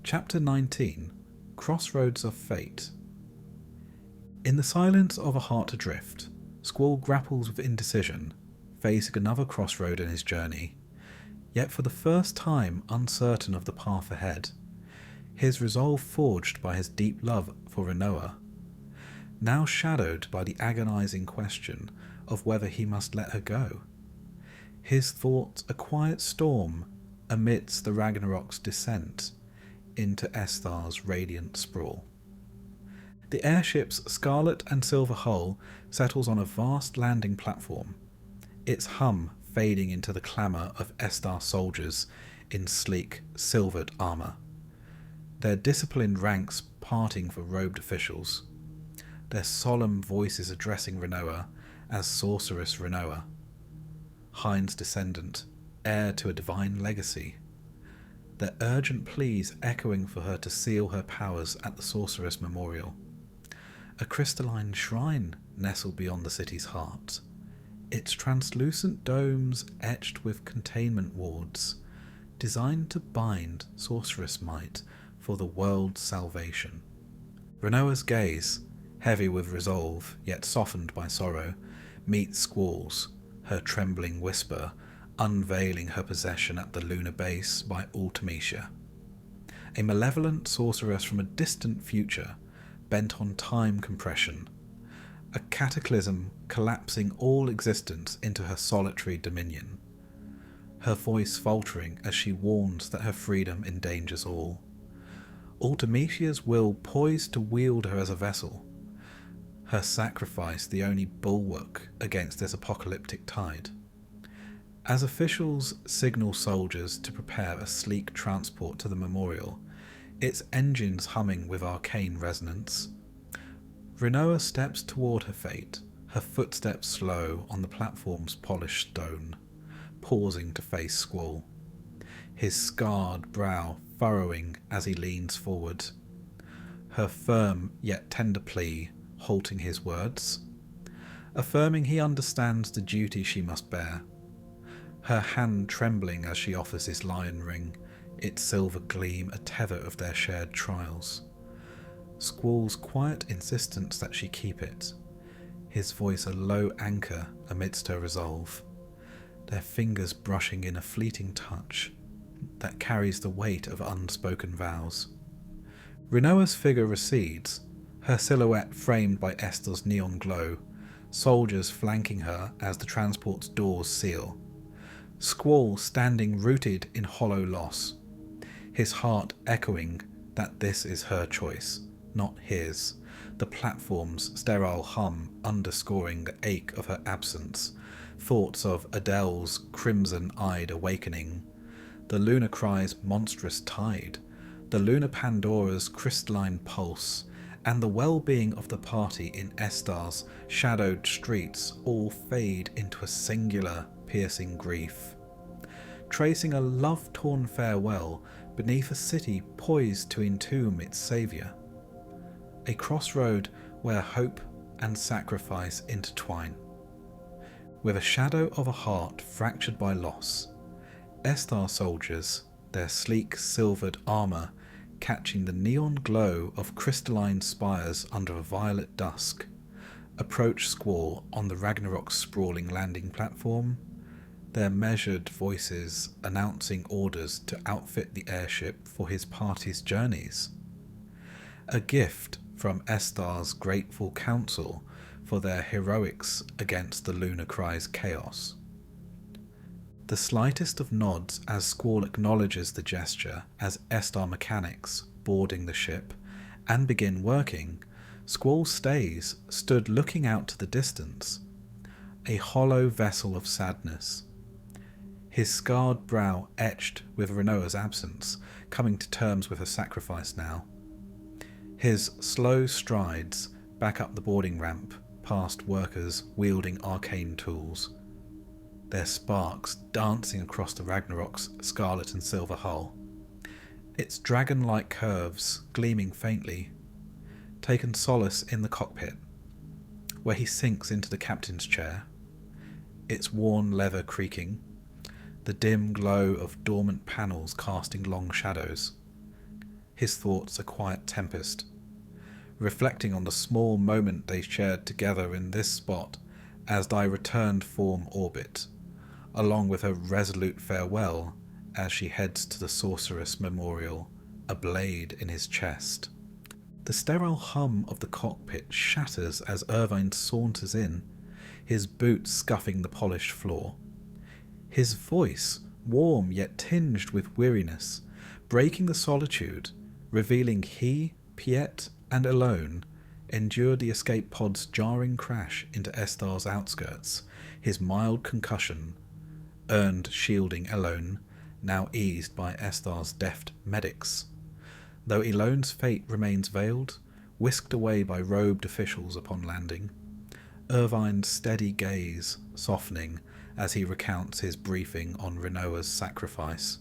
Chapter 19, Crossroads of Fate. In the silence of a heart adrift, Squall grapples with indecision, facing another crossroad in his journey, yet for the first time uncertain of the path ahead, his resolve forged by his deep love for Rinoa, now shadowed by the agonizing question of whether he must let her go. His thoughts a quiet storm amidst the Ragnarok's descent into Estar's radiant sprawl. The airship's scarlet and silver hull settles on a vast landing platform, its hum fading into the clamour of Estar soldiers in sleek, silvered armour, their disciplined ranks parting for robed officials, their solemn voices addressing Rinoa as Sorceress Rinoa, Hind's descendant, heir to a divine legacy, their urgent pleas echoing for her to seal her powers at the Sorceress Memorial. A crystalline shrine nestled beyond the city's heart, its translucent domes etched with containment wards, designed to bind sorceress might for the world's salvation. Rinoa's gaze, heavy with resolve yet softened by sorrow, meets Squall's, her trembling whisper unveiling her possession at the lunar base by Ultimecia, a malevolent sorceress from a distant future bent on time compression, a cataclysm collapsing all existence into her solitary dominion, her voice faltering as she warns that her freedom endangers all. Ultimecia's will poised to wield her as a vessel, her sacrifice the only bulwark against this apocalyptic tide. As officials signal soldiers to prepare a sleek transport to the memorial, its engines humming with arcane resonance, Rinoa steps toward her fate, her footsteps slow on the platform's polished stone, pausing to face Squall, his scarred brow furrowing as he leans forward, her firm yet tender plea halting his words, affirming he understands the duty she must bear, her hand trembling as she offers his lion ring, its silver gleam a tether of their shared trials. Squall's quiet insistence that she keep it, his voice a low anchor amidst her resolve, their fingers brushing in a fleeting touch that carries the weight of unspoken vows. Rinoa's figure recedes, her silhouette framed by Estar's neon glow, soldiers flanking her as the transport's doors seal. Squall standing rooted in hollow loss, his heart echoing that this is her choice, not his, the platform's sterile hum underscoring the ache of her absence, thoughts of Adele's crimson-eyed awakening, the lunar cry's monstrous tide, the lunar Pandora's crystalline pulse, and the well-being of the party in Estar's shadowed streets all fade into a singular, piercing grief, tracing a love-torn farewell beneath a city poised to entomb its saviour, a crossroad where hope and sacrifice intertwine. With a shadow of a heart fractured by loss, Estar soldiers, their sleek silvered armour catching the neon glow of crystalline spires under a violet dusk, approach Squall on the Ragnarok's sprawling landing platform, their measured voices announcing orders to outfit the airship for his party's journeys. A gift from Estar's grateful council for their heroics against the lunar cry's chaos. The slightest of nods as Squall acknowledges the gesture as Estar mechanics, boarding the ship, and begin working, Squall stays, stood looking out to the distance, a hollow vessel of sadness, his scarred brow etched with Rinoa's absence, coming to terms with her sacrifice now. His slow strides back up the boarding ramp, past workers wielding arcane tools, their sparks dancing across the Ragnarok's scarlet and silver hull, its dragon-like curves gleaming faintly, taken solace in the cockpit, where he sinks into the captain's chair, its worn leather creaking, the dim glow of dormant panels casting long shadows, his thoughts a quiet tempest, reflecting on the small moment they shared together in this spot as they returned form orbit, along with her resolute farewell as she heads to the sorceress memorial, a blade in his chest. The sterile hum of the cockpit shatters as Irvine saunters in, his boots scuffing the polished floor. His voice, warm yet tinged with weariness, breaking the solitude, revealing he, Piet, and Alone endured the escape pod's jarring crash into Estar's outskirts, his mild concussion, earned shielding Alone, now eased by Estar's deft medics. Though Elone's fate remains veiled, whisked away by robed officials upon landing, Irvine's steady gaze softening as he recounts his briefing on Renoa's sacrifice,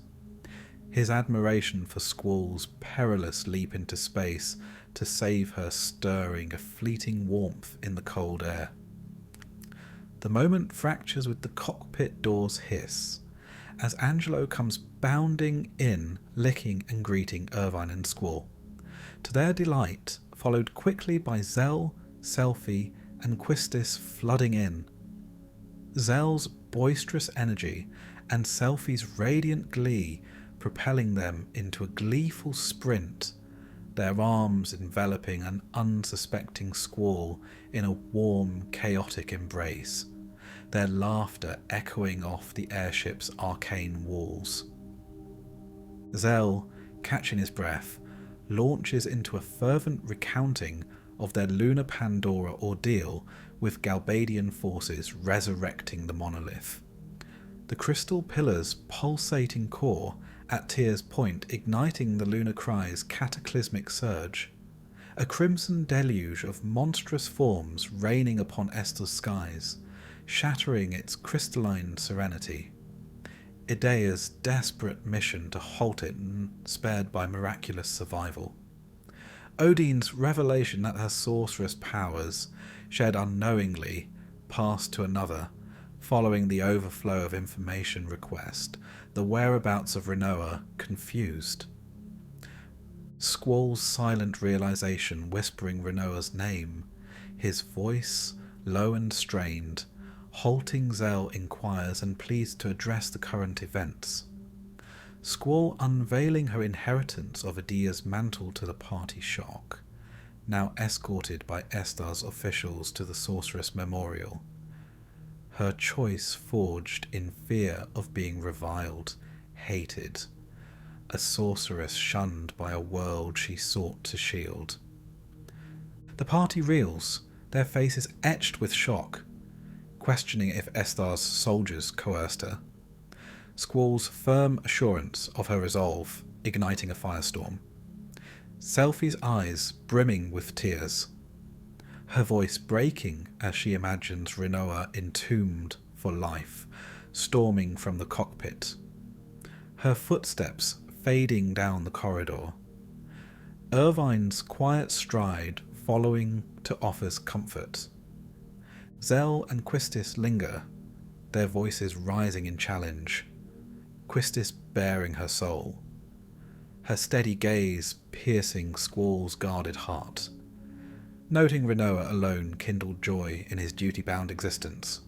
his admiration for Squall's perilous leap into space to save her stirring a fleeting warmth in the cold air. The moment fractures with the cockpit door's hiss, as Angelo comes bounding in, licking and greeting Irvine and Squall, to their delight followed quickly by Zell, Selphie, and Quistis flooding in. Zell's boisterous energy and Selphie's radiant glee propelling them into a gleeful sprint, their arms enveloping an unsuspecting Squall in a warm, chaotic embrace, their laughter echoing off the airship's arcane walls. Zell, catching his breath, launches into a fervent recounting of their lunar Pandora ordeal with Galbadian forces resurrecting the monolith. The crystal pillar's pulsating core at Tyr's point igniting the lunar cry's cataclysmic surge, a crimson deluge of monstrous forms raining upon Estar's skies, shattering its crystalline serenity. Idea's desperate mission to halt it spared by miraculous survival. Odine's revelation that her sorceress powers, shared unknowingly, passed to another, following the overflow of information request, the whereabouts of Renoa confused. Squall's silent realization whispering Renoa's name, his voice low and strained, halting Zell inquires and pleads to address the current events. Squall unveiling her inheritance of Adia's mantle to the party shock, now escorted by Estar's officials to the sorceress memorial. Her choice forged in fear of being reviled, hated, a sorceress shunned by a world she sought to shield. The party reels, their faces etched with shock, questioning if Estar's soldiers coerced her. Squall's firm assurance of her resolve, igniting a firestorm. Selphie's eyes brimming with tears, her voice breaking as she imagines Renoa entombed for life, storming from the cockpit. Her footsteps fading down the corridor. Irvine's quiet stride following to offer comfort. Zell and Quistis linger, their voices rising in challenge, Quistis baring her soul, her steady gaze piercing Squall's guarded heart. Noting Renoa alone kindled joy in his duty-bound existence,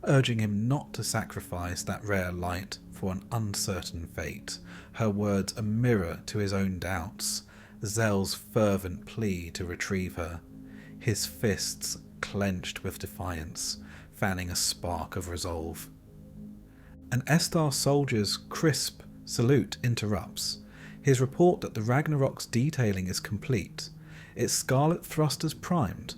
urging him not to sacrifice that rare light for an uncertain fate, her words a mirror to his own doubts, Zell's fervent plea to retrieve her, his fists clenched with defiance, fanning a spark of resolve. An Estar soldier's crisp salute interrupts, his report that the Ragnarok's detailing is complete, its scarlet thrusters primed,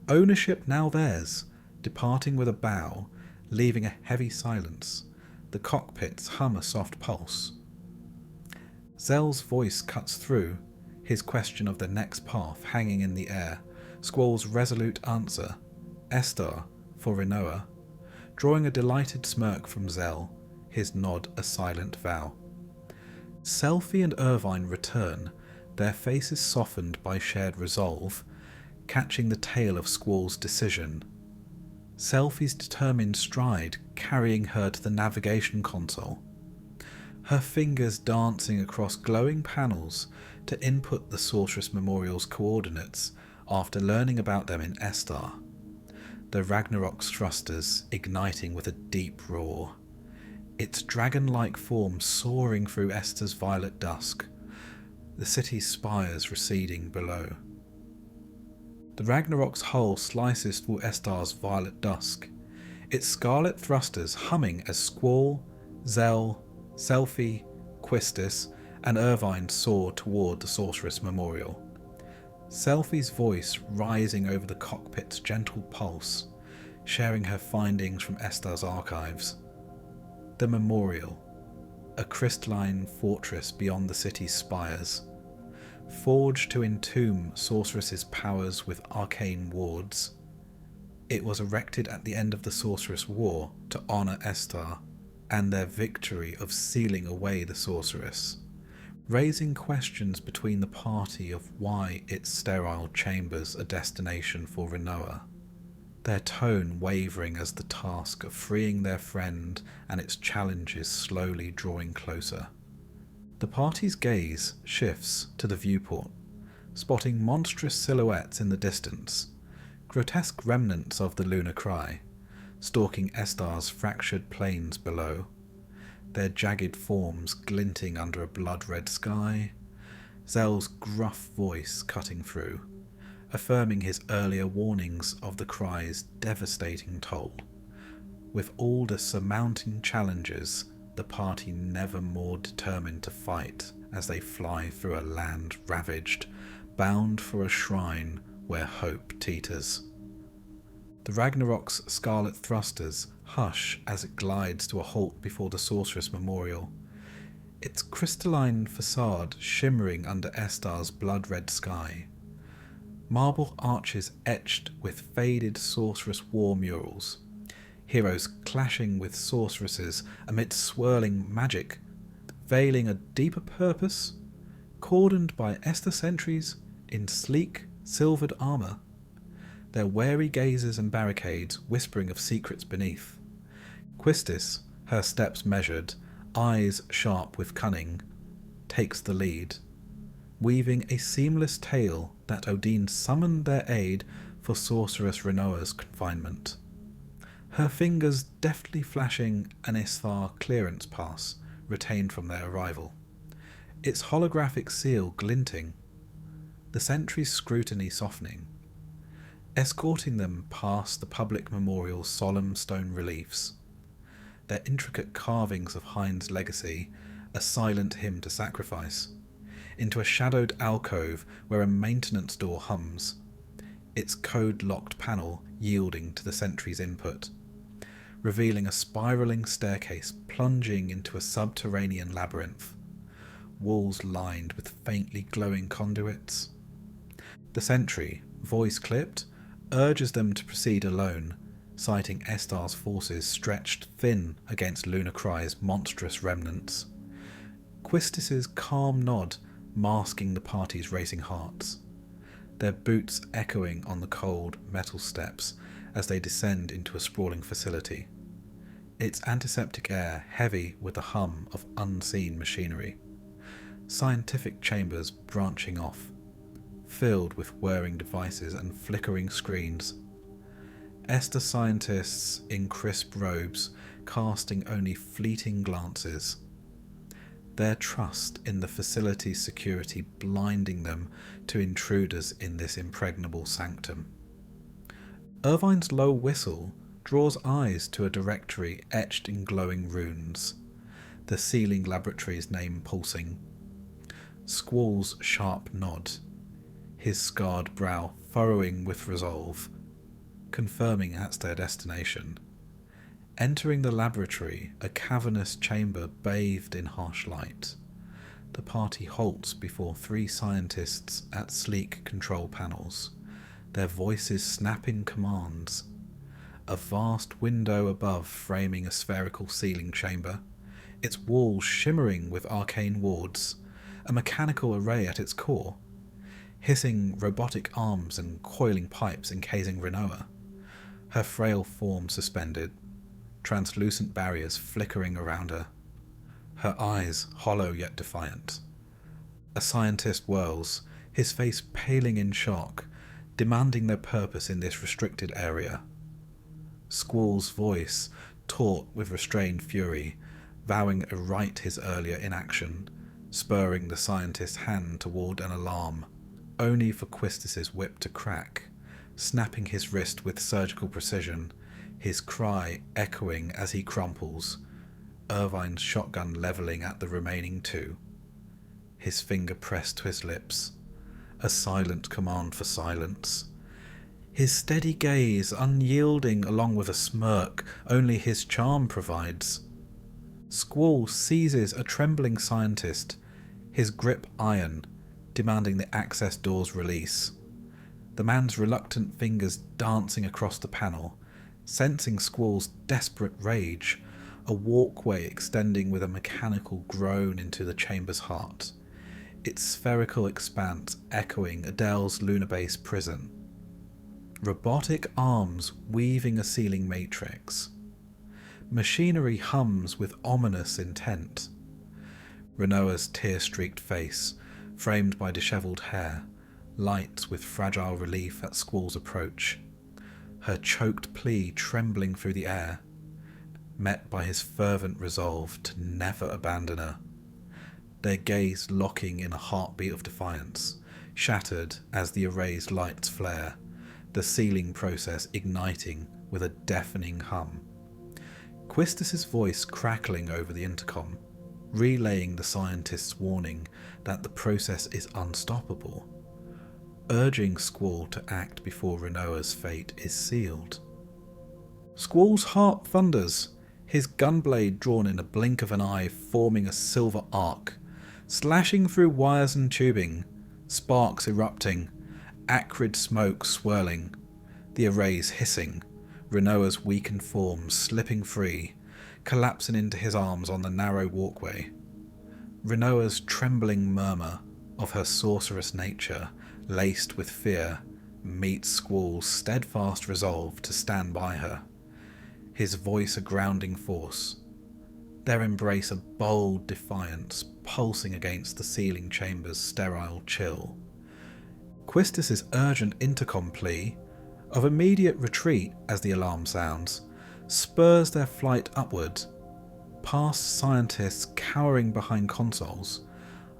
ownership now theirs, departing with a bow, leaving a heavy silence, the cockpits hum a soft pulse. Zell's voice cuts through, his question of the next path hanging in the air, Squall's resolute answer, Estar for Renoa, drawing a delighted smirk from Zell, his nod a silent vow. Selphie and Irvine return, their faces softened by shared resolve, catching the tail of Squall's decision. Selphie's determined stride carrying her to the navigation console. her fingers dancing across glowing panels to input the Sorceress Memorial's coordinates after learning about them in Estar. The Ragnarok's thrusters igniting with a deep roar, its dragon-like form soaring through Estar's violet dusk, the city's spires receding below. The Ragnarok's hull slices through Estar's violet dusk, its scarlet thrusters humming as Squall, Zell, Selphie, Quistis, and Irvine soar toward the Sorceress Memorial. Selphie's voice rising over the cockpit's gentle pulse, sharing her findings from Estar's archives. The Memorial, a crystalline fortress beyond the city's spires, forged to entomb Sorceress's powers with arcane wards. It was erected at the end of the Sorceress War to honour Estar and their victory of sealing away the Sorceress, raising questions between the party of why its sterile chambers a destination for Rinoa, their tone wavering as the task of freeing their friend and its challenges slowly drawing closer. The party's gaze shifts to the viewport, spotting monstrous silhouettes in the distance, grotesque remnants of the lunar cry, stalking Estar's fractured plains below, their jagged forms glinting under a blood-red sky, Zell's gruff voice cutting through, affirming his earlier warnings of the cry's devastating toll. With all the surmounting challenges, the party never more determined to fight as they fly through a land ravaged, bound for a shrine where hope teeters. The Ragnarok's scarlet thrusters hush as it glides to a halt before the Sorceress Memorial, its crystalline facade shimmering under Estar's blood-red sky. Marble arches etched with faded Sorceress war murals, heroes clashing with sorceresses amid swirling magic, veiling a deeper purpose, cordoned by Estar sentries in sleek, silvered armour, their wary gazes and barricades whispering of secrets beneath. Quistis, her steps measured, eyes sharp with cunning, takes the lead, weaving a seamless tale that Odin summoned their aid for Sorceress Rinoa's confinement. Her fingers deftly flashing an Isthar clearance pass retained from their arrival, its holographic seal glinting, the sentry's scrutiny softening, escorting them past the public memorial's solemn stone reliefs, their intricate carvings of Hind's legacy a silent hymn to sacrifice, into a shadowed alcove where a maintenance door hums, its code-locked panel yielding to the sentry's input, revealing a spiralling staircase plunging into a subterranean labyrinth, walls lined with faintly glowing conduits. The sentry, voice clipped, urges them to proceed alone, citing Estar's forces stretched thin against Lunar Cry's monstrous remnants. Quistis's calm nod masking the party's racing hearts, their boots echoing on the cold metal steps as they descend into a sprawling facility, its antiseptic air heavy with the hum of unseen machinery, scientific chambers branching off, filled with whirring devices and flickering screens. Estar scientists in crisp robes casting only fleeting glances, their trust in the facility's security blinding them to intruders in this impregnable sanctum. Irvine's low whistle draws eyes to a directory etched in glowing runes, the sealing laboratory's name pulsing. Squall's sharp nod, his scarred brow furrowing with resolve, confirming that's their destination. Entering the laboratory, a cavernous chamber bathed in harsh light, the party halts before three scientists at sleek control panels, their voices snapping commands. A vast window above framing a spherical ceiling chamber, its walls shimmering with arcane wards, a mechanical array at its core, hissing robotic arms and coiling pipes encasing Rinoa, her frail form suspended, translucent barriers flickering around her. her eyes hollow yet defiant. A scientist whirls, his face paling in shock, demanding their purpose in this restricted area. Squall's voice, taut with restrained fury, vowing a right his earlier inaction, spurring the scientist's hand toward an alarm, only for Quistis's whip to crack, snapping his wrist with surgical precision, his cry echoing as he crumples, Irvine's shotgun levelling at the remaining two. His finger pressed to his lips, a silent command for silence. His steady gaze unyielding along with a smirk only his charm provides. Squall seizes a trembling scientist, his grip iron, demanding the access door's release. The man's reluctant fingers dancing across the panel, sensing Squall's desperate rage, a walkway extending with a mechanical groan into the chamber's heart, its spherical expanse echoing Adele's lunar base prison. Robotic arms weaving a ceiling matrix. Machinery hums with ominous intent. Renoa's tear-streaked face, framed by dishevelled hair, lights with fragile relief at Squall's approach, her choked plea trembling through the air, met by his fervent resolve to never abandon her. Their gaze locking in a heartbeat of defiance, shattered as the array's lights flare, the sealing process igniting with a deafening hum. Quistis's voice crackling over the intercom, relaying the scientist's warning that the process is unstoppable, urging Squall to act before Renoa's fate is sealed. Squall's heart thunders, his gunblade drawn in a blink of an eye forming a silver arc, slashing through wires and tubing, sparks erupting, acrid smoke swirling, the arrays hissing, Renoa's weakened form slipping free, collapsing into his arms on the narrow walkway. Renoa's trembling murmur of her sorceress nature, laced with fear, meets Squall's steadfast resolve to stand by her, his voice a grounding force, their embrace a bold defiance pulsing against the sealing chamber's sterile chill. Quistis's urgent intercom plea of immediate retreat as the alarm sounds spurs their flight upward, past scientists cowering behind consoles,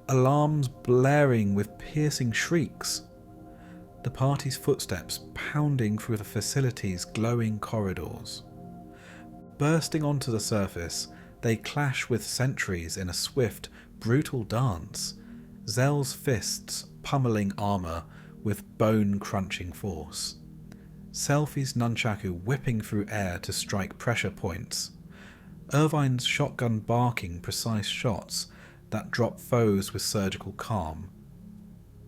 alarms blaring with piercing shrieks, the party's footsteps pounding through the facility's glowing corridors. Bursting onto the surface, they clash with sentries in a swift, brutal dance, Zell's fists pummeling armour with bone-crunching force. Selphie's nunchaku whipping through air to strike pressure points. Irvine's shotgun barking precise shots that drop foes with surgical calm,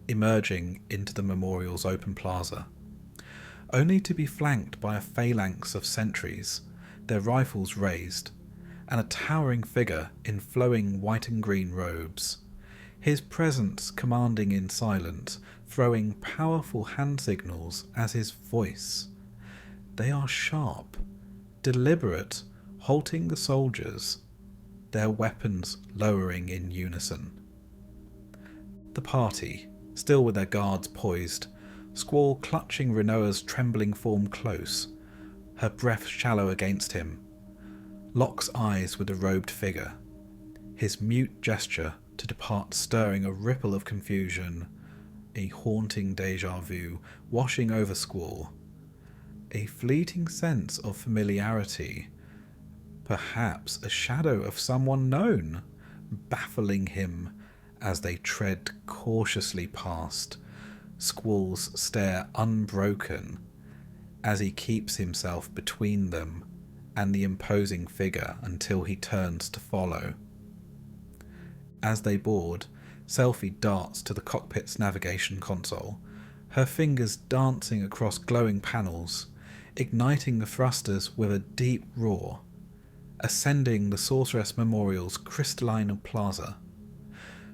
emerging into the memorial's open plaza, only to be flanked by a phalanx of sentries, their rifles raised, and a towering figure in flowing white and green robes, his presence commanding in silence, throwing powerful hand signals as his voice. They are sharp, deliberate, halting the soldiers, their weapons lowering in unison. The party, still with their guards poised, Squall clutching Renoa's trembling form close, her breath shallow against him, locks eyes with the robed figure, his mute gesture to depart stirring a ripple of confusion, a haunting deja vu washing over Squall, a fleeting sense of familiarity, perhaps a shadow of someone known, baffling him as they tread cautiously past, Squall's stare unbroken as he keeps himself between them and the imposing figure until he turns to follow. As they board, Selphie darts to the cockpit's navigation console, her fingers dancing across glowing panels, igniting the thrusters with a deep roar, ascending the Sorceress Memorial's crystalline plaza.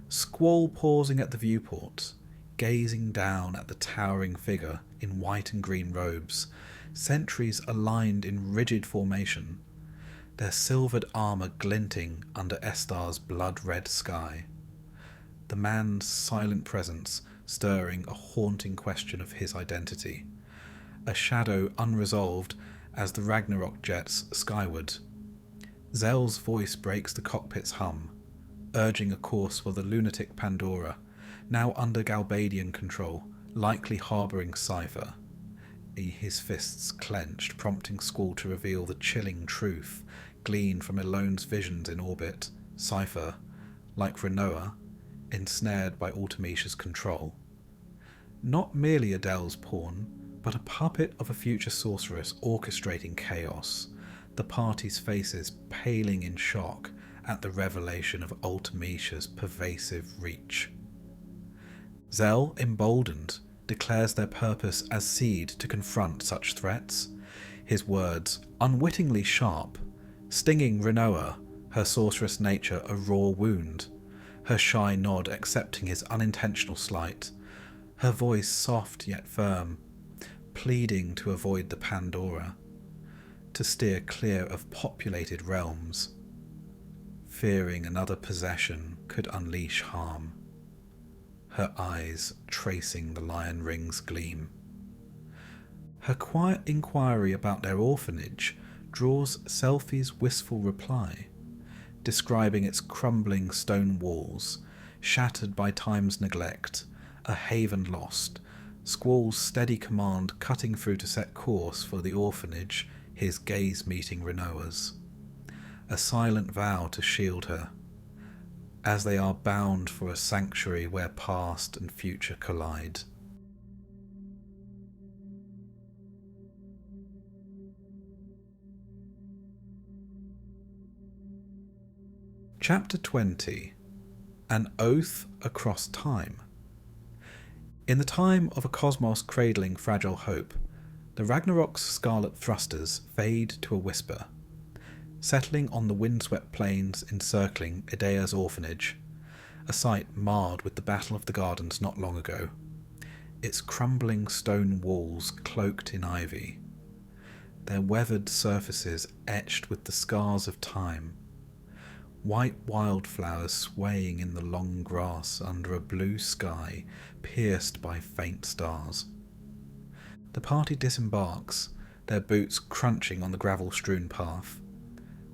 Squall pausing at the viewport, gazing down at the towering figure in white and green robes, sentries aligned in rigid formation, their silvered armour glinting under Estar's blood-red sky. The man's silent presence stirring a haunting question of his identity, a shadow unresolved as the Ragnarok jets skyward. Zell's voice breaks the cockpit's hum, urging a course for the lunatic Pandora, now under Galbadian control, likely harbouring Cypher. His fists clenched, prompting Squall to reveal the chilling truth gleaned from Elone's visions in orbit. Cypher, like Rinoa, ensnared by Ultimecia's control. Not merely Adele's pawn, but a puppet of a future sorceress orchestrating chaos, the party's faces paling in shock at the revelation of Ultimecia's pervasive reach. Zell, emboldened, declares their purpose as seed to confront such threats, his words unwittingly sharp, stinging Rinoa, her sorceress nature a raw wound, her shy nod accepting his unintentional slight, her voice soft yet firm, pleading to avoid the Pandora, to steer clear of populated realms, fearing another possession could unleash harm, her eyes tracing the lion ring's gleam. Her quiet inquiry about their orphanage draws Selphie's wistful reply, describing its crumbling stone walls, shattered by time's neglect, a haven lost, Squall's steady command cutting through to set course for the orphanage, his gaze meeting Rinoa's. A silent vow to shield her, as they are bound for a sanctuary where past and future collide. Chapter 20. An Oath Across Time. In the time of a cosmos cradling fragile hope, the Ragnarok's scarlet thrusters fade to a whisper, settling on the windswept plains encircling Idaea's orphanage, a sight marred with the Battle of the Gardens not long ago, its crumbling stone walls cloaked in ivy, their weathered surfaces etched with the scars of time, white wildflowers swaying in the long grass under a blue sky pierced by faint stars. The party disembarks, their boots crunching on the gravel-strewn path,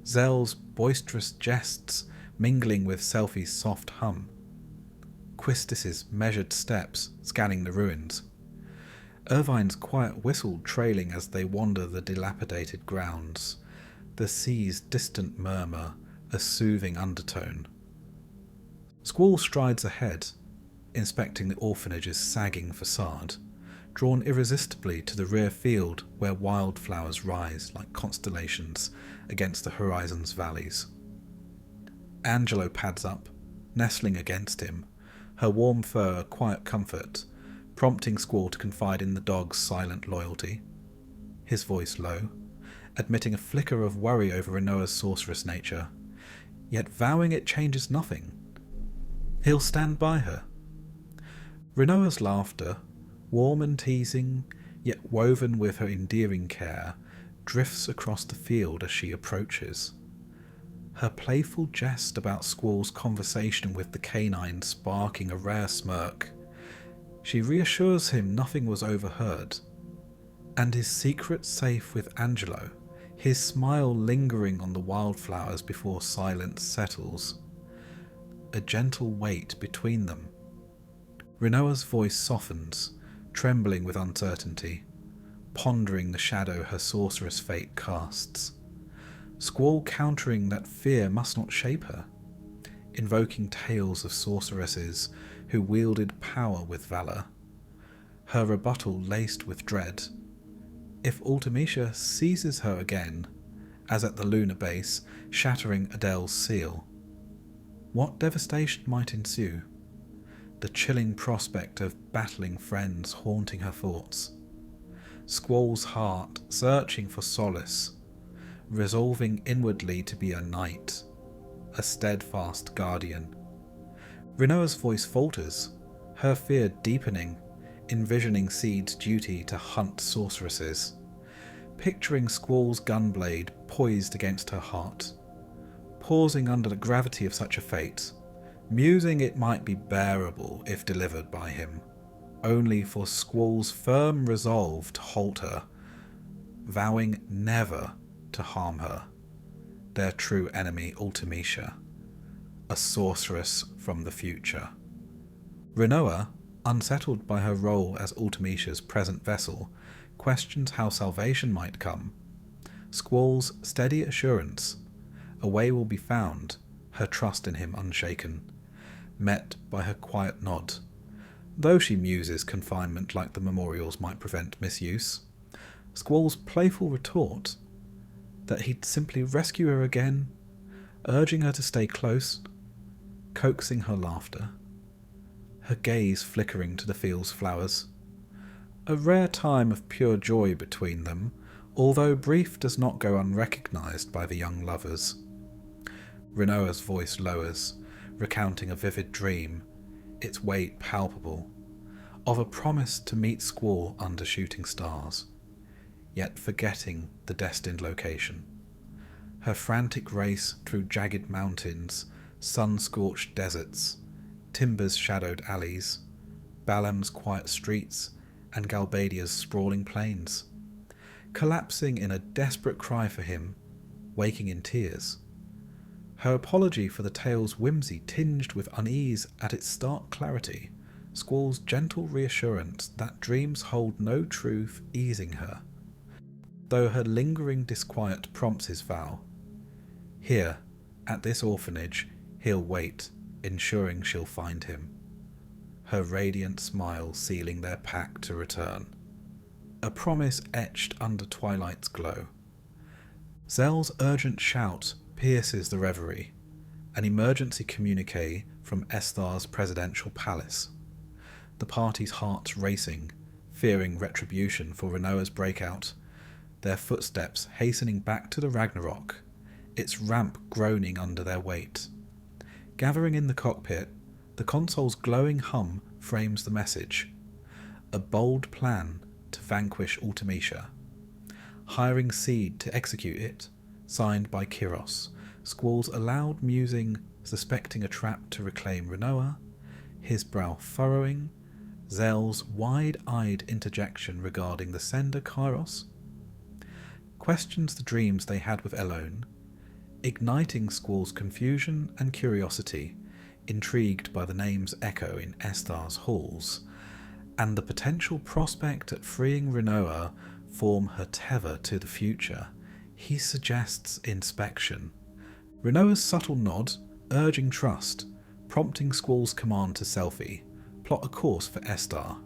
Zell's boisterous jests mingling with Selphie's soft hum, Quistis's measured steps scanning the ruins, Irvine's quiet whistle trailing as they wander the dilapidated grounds, the sea's distant murmur a soothing undertone. Squall strides ahead, inspecting the orphanage's sagging facade, drawn irresistibly to the rear field where wildflowers rise like constellations against the horizon's valleys. Angelo pads up, nestling against him, her warm fur a quiet comfort, prompting Squall to confide in the dog's silent loyalty. His voice low, admitting a flicker of worry over Rinoa's sorceress nature, yet vowing it changes nothing. He'll stand by her. Rinoa's laughter, warm and teasing, yet woven with her endearing care, drifts across the field as she approaches. Her playful jest about Squall's conversation with the canine sparking a rare smirk. She reassures him nothing was overheard, and his secret safe with Angelo, his smile lingering on the wildflowers before silence settles. A gentle weight between them. Rinoa's voice softens, trembling with uncertainty, pondering the shadow her sorceress fate casts. Squall countering that fear must not shape her, invoking tales of sorceresses who wielded power with valour. Her rebuttal laced with dread. If Ultimecia seizes her again, as at the lunar base, shattering Adele's seal, what devastation might ensue? The chilling prospect of battling friends haunting her thoughts. Squall's heart searching for solace, resolving inwardly to be a knight, a steadfast guardian. Rinoa's voice falters, her fear deepening, envisioning Seed's duty to hunt sorceresses, picturing Squall's gunblade poised against her heart, pausing under the gravity of such a fate, musing it might be bearable if delivered by him, only for Squall's firm resolve to halt her, vowing never to harm her, their true enemy Ultimecia, a sorceress from the future. Rinoa, unsettled by her role as Ultimecia's present vessel, questions how salvation might come. Squall's steady assurance, a way will be found, her trust in him unshaken, met by her quiet nod, though she muses confinement like the memorials might prevent misuse. Squall's playful retort that he'd simply rescue her again, urging her to stay close, coaxing her laughter, her gaze flickering to the field's flowers. A rare time of pure joy between them, although brief does not go unrecognised by the young lovers. Rinoa's voice lowers, recounting a vivid dream, its weight palpable, of a promise to meet Squall under shooting stars, yet forgetting the destined location. Her frantic race through jagged mountains, sun-scorched deserts, Timber's shadowed alleys, Balam's quiet streets, and Galbadia's sprawling plains, collapsing in a desperate cry for him, waking in tears. Her apology for the tale's whimsy tinged with unease at its stark clarity, Squall's gentle reassurance that dreams hold no truth easing her, though her lingering disquiet prompts his vow. Here, at this orphanage, he'll wait, ensuring she'll find him, her radiant smile sealing their pact to return, a promise etched under twilight's glow. Zell's urgent shout pierces the reverie, an emergency communique from Esthar's presidential palace. The party's hearts racing, fearing retribution for Rinoa's breakout, their footsteps hastening back to the Ragnarok, its ramp groaning under their weight. Gathering in the cockpit, the console's glowing hum frames the message. A bold plan to vanquish Ultimecia. Hiring Seed to execute it, signed by Kiros, Squall's aloud musing, suspecting a trap to reclaim Rinoa, his brow furrowing, Zell's wide-eyed interjection regarding the sender Kairos, questions the dreams they had with Elone, igniting Squall's confusion and curiosity, intrigued by the name's echo in Esthar's halls, and the potential prospect at freeing Rinoa form her tether to the future. He suggests inspection. Rinoa's subtle nod, urging trust, prompting Squall's command to Selphie, plot a course for Esthar.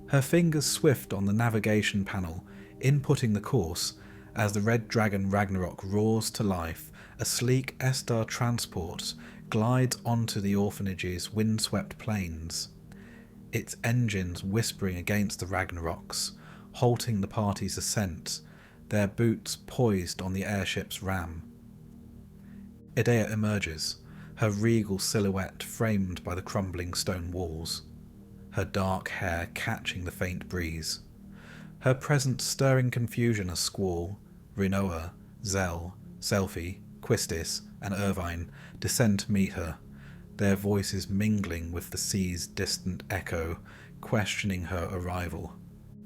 Her fingers swift on the navigation panel, inputting the course, as the Red Dragon Ragnarok roars to life, a sleek Esthar transport glides onto the orphanage's windswept plains, its engines whispering against the Ragnaroks, halting the party's ascent, their boots poised on the airship's ram. Idea emerges, her regal silhouette framed by the crumbling stone walls, her dark hair catching the faint breeze, her presence stirring confusion as Squall, Rinoa, Zell, Selphie, Quistis, and Irvine descend to meet her, their voices mingling with the sea's distant echo, questioning her arrival.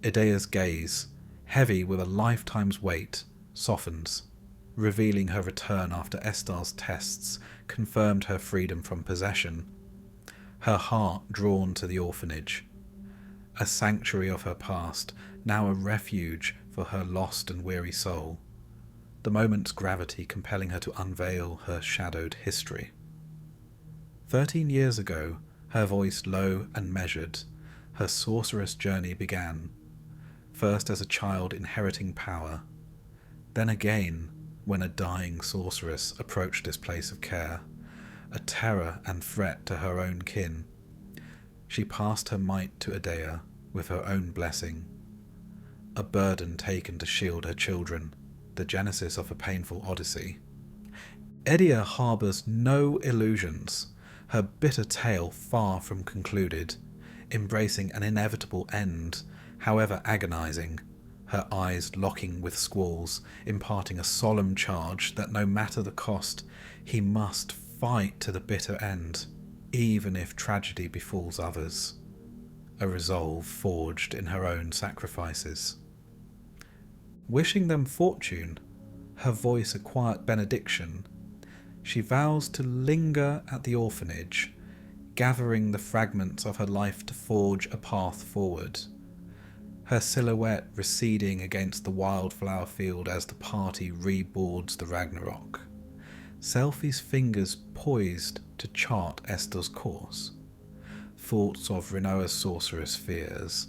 Idea's gaze, heavy with a lifetime's weight, softens, revealing her return after Esthar's tests confirmed her freedom from possession, her heart drawn to the orphanage, a sanctuary of her past, now a refuge for her lost and weary soul, the moment's gravity compelling her to unveil her shadowed history. 13 years ago, her voice low and measured, her sorceress journey began, first as a child inheriting power, then again when a dying sorceress approached this place of care, a terror and threat to her own kin. She passed her might to Idea with her own blessing, a burden taken to shield her children, the genesis of a painful odyssey. Idea harbours no illusions, her bitter tale far from concluded, embracing an inevitable end, however agonizing, her eyes locking with Squall's, imparting a solemn charge that no matter the cost, he must fight to the bitter end, even if tragedy befalls others. A resolve forged in her own sacrifices. Wishing them fortune, her voice a quiet benediction, she vows to linger at the orphanage, gathering the fragments of her life to forge a path forward. Her silhouette receding against the wildflower field as the party reboards the Ragnarok. Selphie's fingers poised to chart Esther's course. Thoughts of Rinoa's sorceress fears,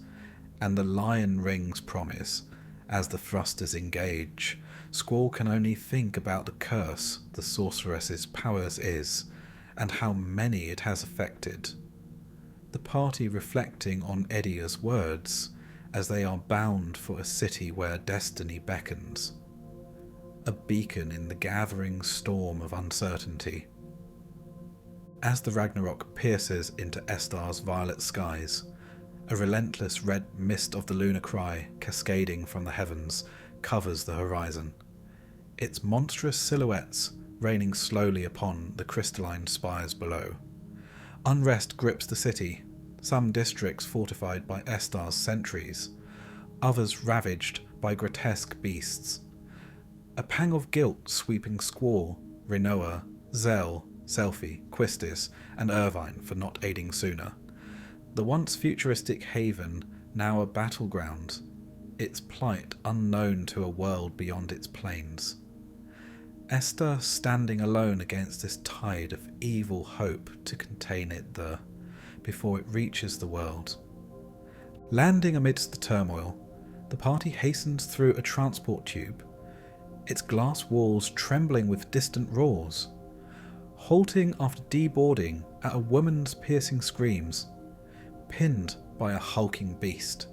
and the lion ring's promise. As the thrusters engage, Squall can only think about the curse the sorceress's powers is, and how many it has affected. The party reflecting on Edia's words, as they are bound for a city where destiny beckons. A beacon in the gathering storm of uncertainty. As the Ragnarok pierces into Estar's violet skies, a relentless red mist of the lunar cry, cascading from the heavens, covers the horizon. Its monstrous silhouettes raining slowly upon the crystalline spires below. Unrest grips the city, some districts fortified by Estar's sentries, others ravaged by grotesque beasts. A pang of guilt sweeping Squall, Rinoa, Zell, Selphie, Quistis, and Irvine for not aiding sooner. The once futuristic haven, now a battleground, its plight unknown to a world beyond its plains. Esther standing alone against this tide of evil hope to contain it before it reaches the world. Landing amidst the turmoil, the party hastens through a transport tube, its glass walls trembling with distant roars, halting after deboarding at a woman's piercing screams, pinned by a hulking beast,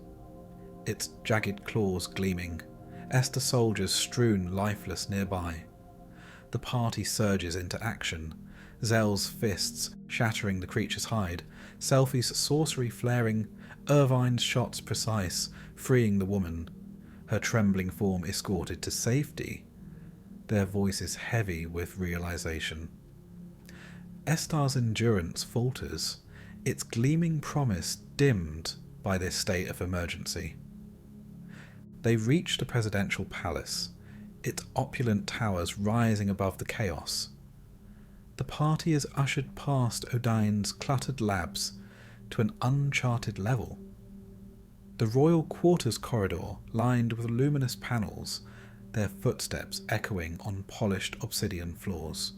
its jagged claws gleaming, Esther soldiers strewn lifeless nearby. The party surges into action, Zell's fists shattering the creature's hide, Selphie's sorcery flaring, Irvine's shots precise, freeing the woman, her trembling form escorted to safety, their voices heavy with realization. Estar's endurance falters, its gleaming promise dimmed by this state of emergency. They reach the presidential palace, its opulent towers rising above the chaos. The party is ushered past Odine's cluttered labs to an uncharted level. The royal quarters corridor lined with luminous panels, their footsteps echoing on polished obsidian floors.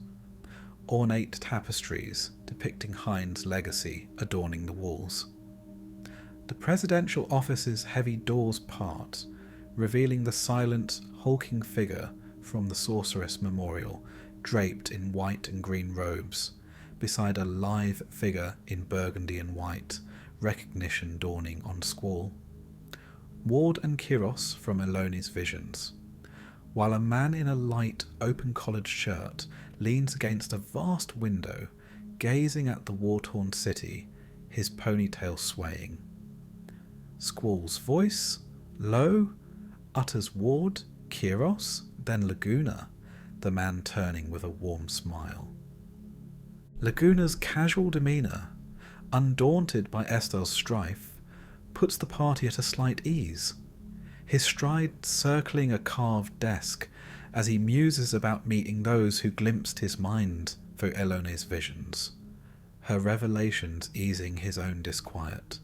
Ornate tapestries depicting Hind's legacy adorning the walls. The presidential office's heavy doors part, revealing the silent, hulking figure from the sorceress memorial, draped in white and green robes, beside a lithe figure in burgundy and white, recognition dawning on Squall. Ward and Kiros from Eloni's visions, while a man in a light, open-collared shirt leans against a vast window, gazing at the war-torn city, his ponytail swaying. Squall's voice, low, utters Ward, Kiros, then Laguna, the man turning with a warm smile. Laguna's casual demeanour, undaunted by Estar's strife, puts the party at a slight ease, his stride circling a carved desk as he muses about meeting those who glimpsed his mind through Elone's visions, her revelations easing his own disquiet.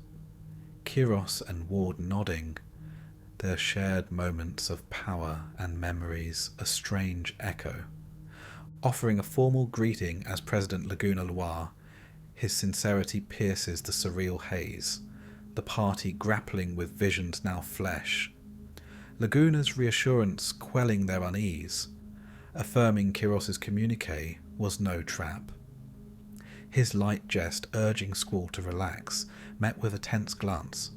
Kiros and Ward nodding, their shared moments of power and memories a strange echo. Offering a formal greeting as President Laguna Loire, his sincerity pierces the surreal haze, the party grappling with visions now flesh. Laguna's reassurance quelling their unease, affirming Kiros's communique was no trap. His light jest urging Squall to relax, met with a tense glance.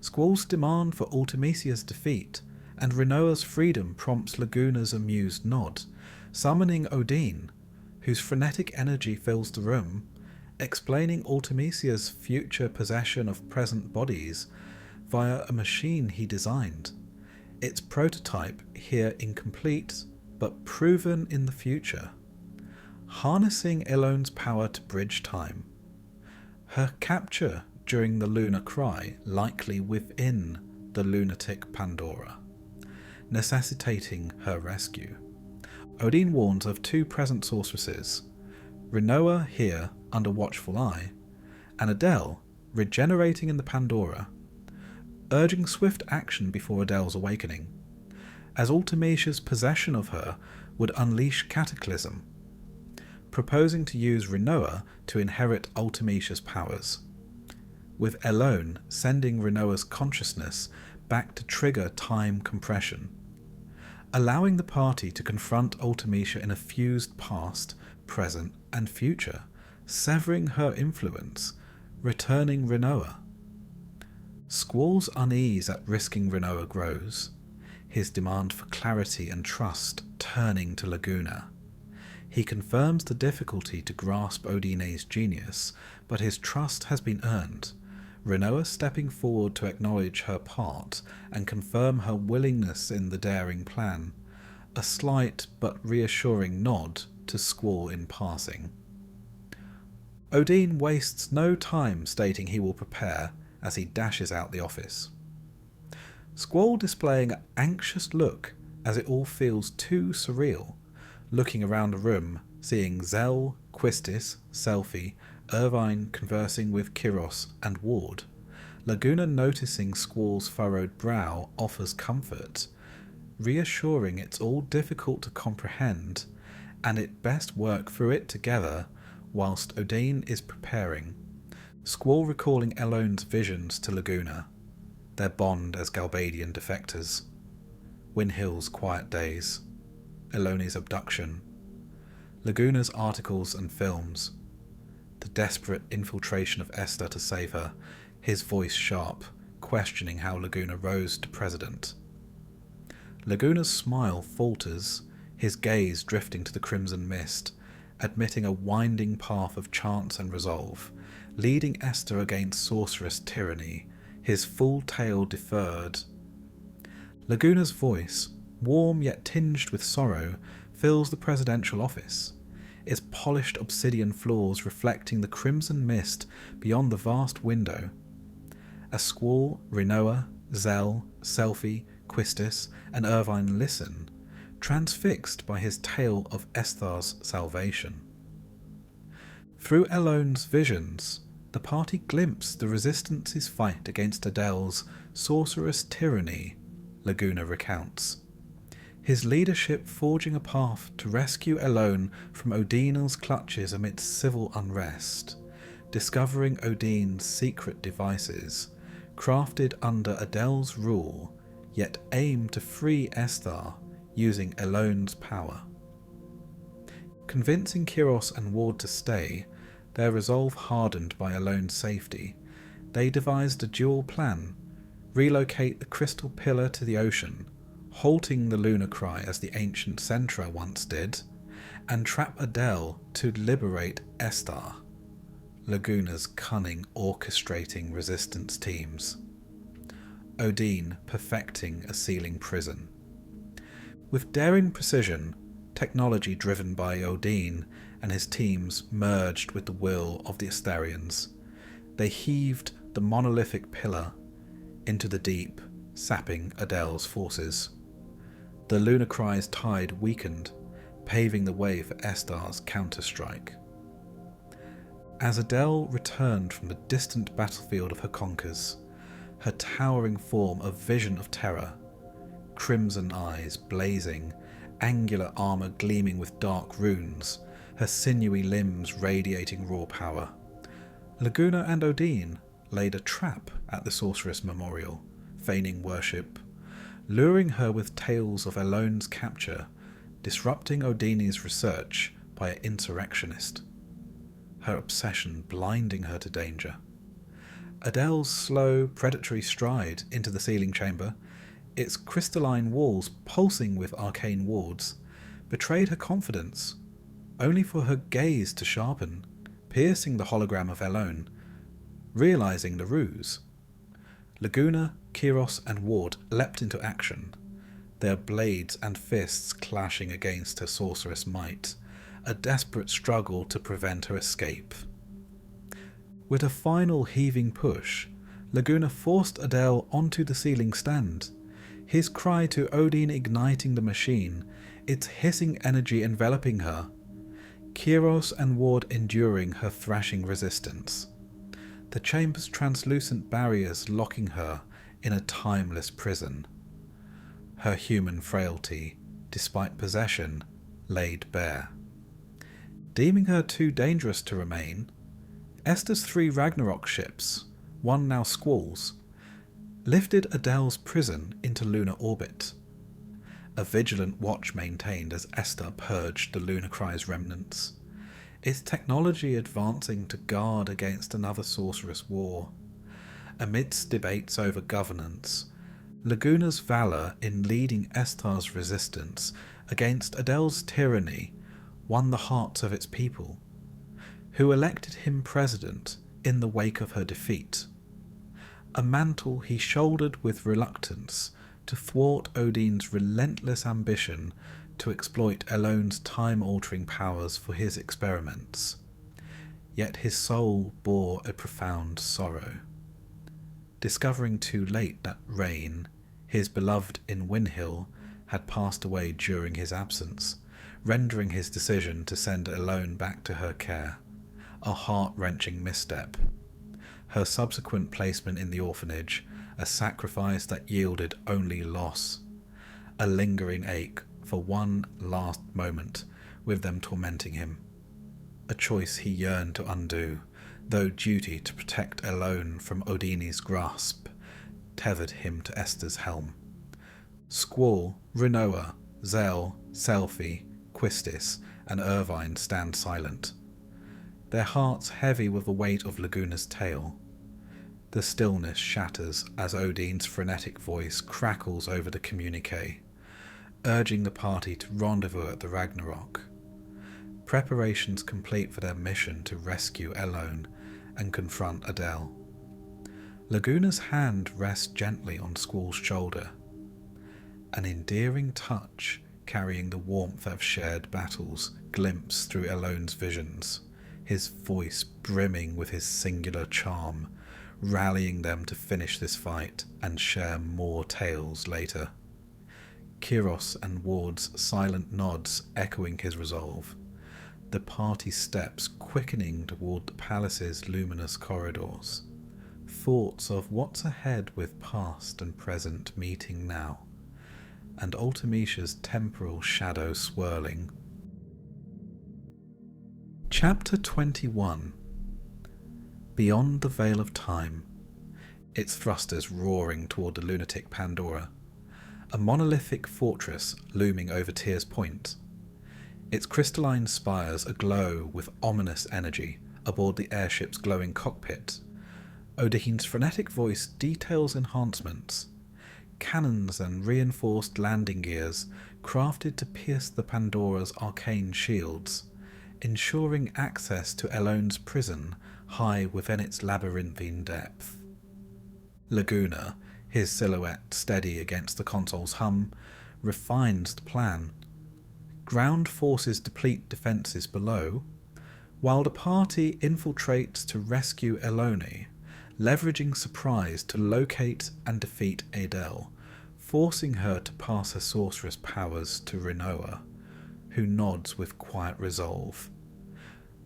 Squall's demand for Ultimecia's defeat and Rinoa's freedom prompts Laguna's amused nod, summoning Odine, whose frenetic energy fills the room, explaining Ultimecia's future possession of present bodies, via a machine he designed, its prototype here incomplete but proven in the future. Harnessing Elone's power to bridge time. Her capture during the lunar cry likely within the lunatic Pandora, necessitating her rescue. Odin warns of two present sorceresses, Rinoa here under watchful eye, and Adele regenerating in the Pandora, urging swift action before Adele's awakening, as Ultimecia's possession of her would unleash Cataclysm, proposing to use Rinoa to inherit Ultimecia's powers, with Elone sending Rinoa's consciousness back to trigger time compression, allowing the party to confront Ultimecia in a fused past, present and future, severing her influence, returning Rinoa. Squall's unease at risking Rinoa grows, his demand for clarity and trust turning to Laguna. He confirms the difficulty to grasp Odine's genius, but his trust has been earned, Rinoa stepping forward to acknowledge her part and confirm her willingness in the daring plan, a slight but reassuring nod to Squall in passing. Odin wastes no time stating he will prepare as he dashes out the office. Squall displaying an anxious look as it all feels too surreal, looking around the room, seeing Zell, Quistis, Selphie, Irvine conversing with Kiros and Ward. Laguna noticing Squall's furrowed brow offers comfort, reassuring it's all difficult to comprehend and it best work through it together whilst Odin is preparing. Squall recalling Elone's visions to Laguna, their bond as Galbadian defectors, Winhill's quiet days, Elone's abduction, Laguna's articles and films, the desperate infiltration of Esther to save her, his voice sharp, questioning how Laguna rose to president. Laguna's smile falters, his gaze drifting to the crimson mist, admitting a winding path of chance and resolve, leading Esther against sorceress tyranny, his full tale deferred. Laguna's voice, warm yet tinged with sorrow, fills the presidential office, its polished obsidian floors reflecting the crimson mist beyond the vast window. As Squall, Rinoa, Zell, Selphie, Quistis, and Irvine listen, transfixed by his tale of Esthar's salvation. Through Elone's visions, the party glimpse the Resistance's fight against Adele's sorceress tyranny, Laguna recounts. His leadership forging a path to rescue Elone from Odin's clutches amidst civil unrest, discovering Odin's secret devices, crafted under Adele's rule, yet aim to free Esthar using Elone's power. Convincing Kiros and Ward to stay, their resolve hardened by Elone's safety, they devised a dual plan: relocate the crystal pillar to the ocean, halting the lunar cry as the ancient Centra once did, and trap Adele to liberate Esther. Laguna's cunning orchestrating resistance teams. Odin perfecting a sealing prison. With daring precision, technology driven by Odin and his teams merged with the will of the Astarians, they heaved the monolithic pillar into the deep, sapping Adele's forces. The lunar cry's tide weakened, paving the way for Esthar's counterstrike. As Adele returned from the distant battlefield of her conquers, her towering form a vision of terror, crimson eyes blazing, angular armour gleaming with dark runes, her sinewy limbs radiating raw power. Laguna and Odin laid a trap at the sorceress memorial, feigning worship, luring her with tales of Elone's capture, disrupting Odini's research by an insurrectionist, her obsession blinding her to danger. Adele's slow, predatory stride into the sealing chamber, its crystalline walls pulsing with arcane wards, betrayed her confidence, only for her gaze to sharpen, piercing the hologram of Elone, realizing the ruse. Laguna Kiros and Ward leapt into action, their blades and fists clashing against her sorceress might, a desperate struggle to prevent her escape. With a final heaving push, Laguna forced Adele onto the ceiling stand, his cry to Odin igniting the machine, its hissing energy enveloping her, Kiros and Ward enduring her thrashing resistance, the chamber's translucent barriers locking her in a timeless prison. Her human frailty, despite possession, laid bare. Deeming her too dangerous to remain, Esther's 3 Ragnarok ships, one now Squalls, lifted Adele's prison into lunar orbit. A vigilant watch maintained as Esther purged the Lunacry's remnants, its technology advancing to guard against another sorceress war. Amidst debates over governance, Laguna's valour in leading Estar's resistance against Adele's tyranny won the hearts of its people, who elected him president in the wake of her defeat, a mantle he shouldered with reluctance to thwart Odin's relentless ambition to exploit Elon's time-altering powers for his experiments. Yet his soul bore a profound sorrow. Discovering too late that Rain, his beloved in Windhill, had passed away during his absence, rendering his decision to send Elone back to her care a heart-wrenching misstep. Her subsequent placement in the orphanage, a sacrifice that yielded only loss, a lingering ache for one last moment with them tormenting him, a choice he yearned to undo, though duty to protect Elone from Odini's grasp tethered him to Esther's helm. Squall, Rinoa, Zell, Selphie, Quistis, and Irvine stand silent, their hearts heavy with the weight of Laguna's tale. The stillness shatters as Odin's frenetic voice crackles over the communique, urging the party to rendezvous at the Ragnarok. Preparations complete for their mission to rescue Elone and confront Adele. Laguna's hand rests gently on Squall's shoulder, an endearing touch carrying the warmth of shared battles glimpsed through Elone's visions, his voice brimming with his singular charm, rallying them to finish this fight and share more tales later. Kiros and Ward's silent nods echoing his resolve, the party's steps quickening toward the palace's luminous corridors, thoughts of what's ahead with past and present meeting now, and Ultimecia's temporal shadow swirling. Chapter 21. Beyond the Veil of Time, its thrusters roaring toward the lunatic Pandora, a monolithic fortress looming over Tyr's Point, its crystalline spires aglow with ominous energy aboard the airship's glowing cockpit. Odin's frenetic voice details enhancements, cannons and reinforced landing gears crafted to pierce the Pandora's arcane shields, ensuring access to Elone's prison high within its labyrinthine depth. Laguna, his silhouette steady against the console's hum, refines the plan. Ground forces deplete defences below, while the party infiltrates to rescue Elone, leveraging surprise to locate and defeat Adele, forcing her to pass her sorceress powers to Rinoa, who nods with quiet resolve,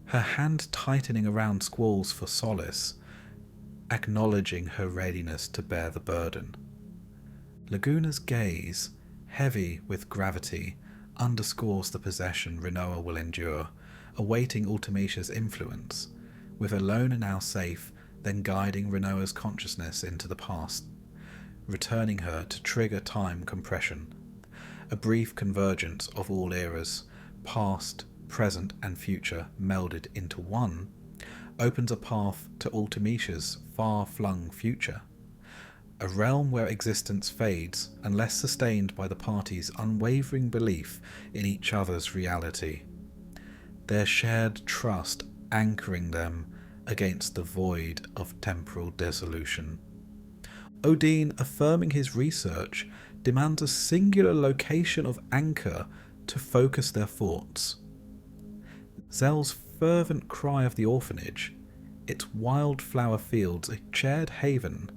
her hand tightening around Squall's for solace, acknowledging her readiness to bear the burden. Laguna's gaze, heavy with gravity, underscores the possession Rinoa will endure, awaiting Ultimecia's influence, with Elone now safe, then guiding Rinoa's consciousness into the past, returning her to trigger time compression. A brief convergence of all eras, past, present and future melded into one, opens a path to Ultimecia's far-flung future, a realm where existence fades unless sustained by the party's unwavering belief in each other's reality, their shared trust anchoring them against the void of temporal dissolution. Odin, affirming his research, demands a singular location of anchor to focus their thoughts. Zel's fervent cry of the orphanage, its wildflower fields a shared haven,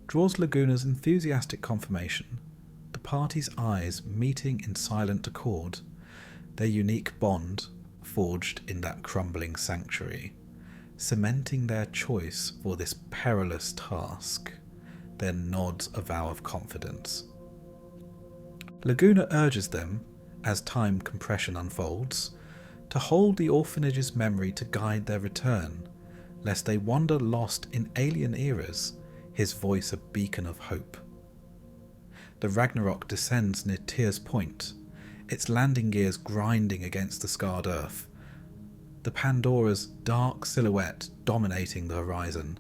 draws Laguna's enthusiastic confirmation, the party's eyes meeting in silent accord, their unique bond forged in that crumbling sanctuary, cementing their choice for this perilous task, their nods a vow of confidence. Laguna urges them, as time compression unfolds, to hold the orphanage's memory to guide their return, lest they wander lost in alien eras, his voice a beacon of hope. The Ragnarok descends near Tyr's Point, its landing gears grinding against the scarred earth, the Pandora's dark silhouette dominating the horizon.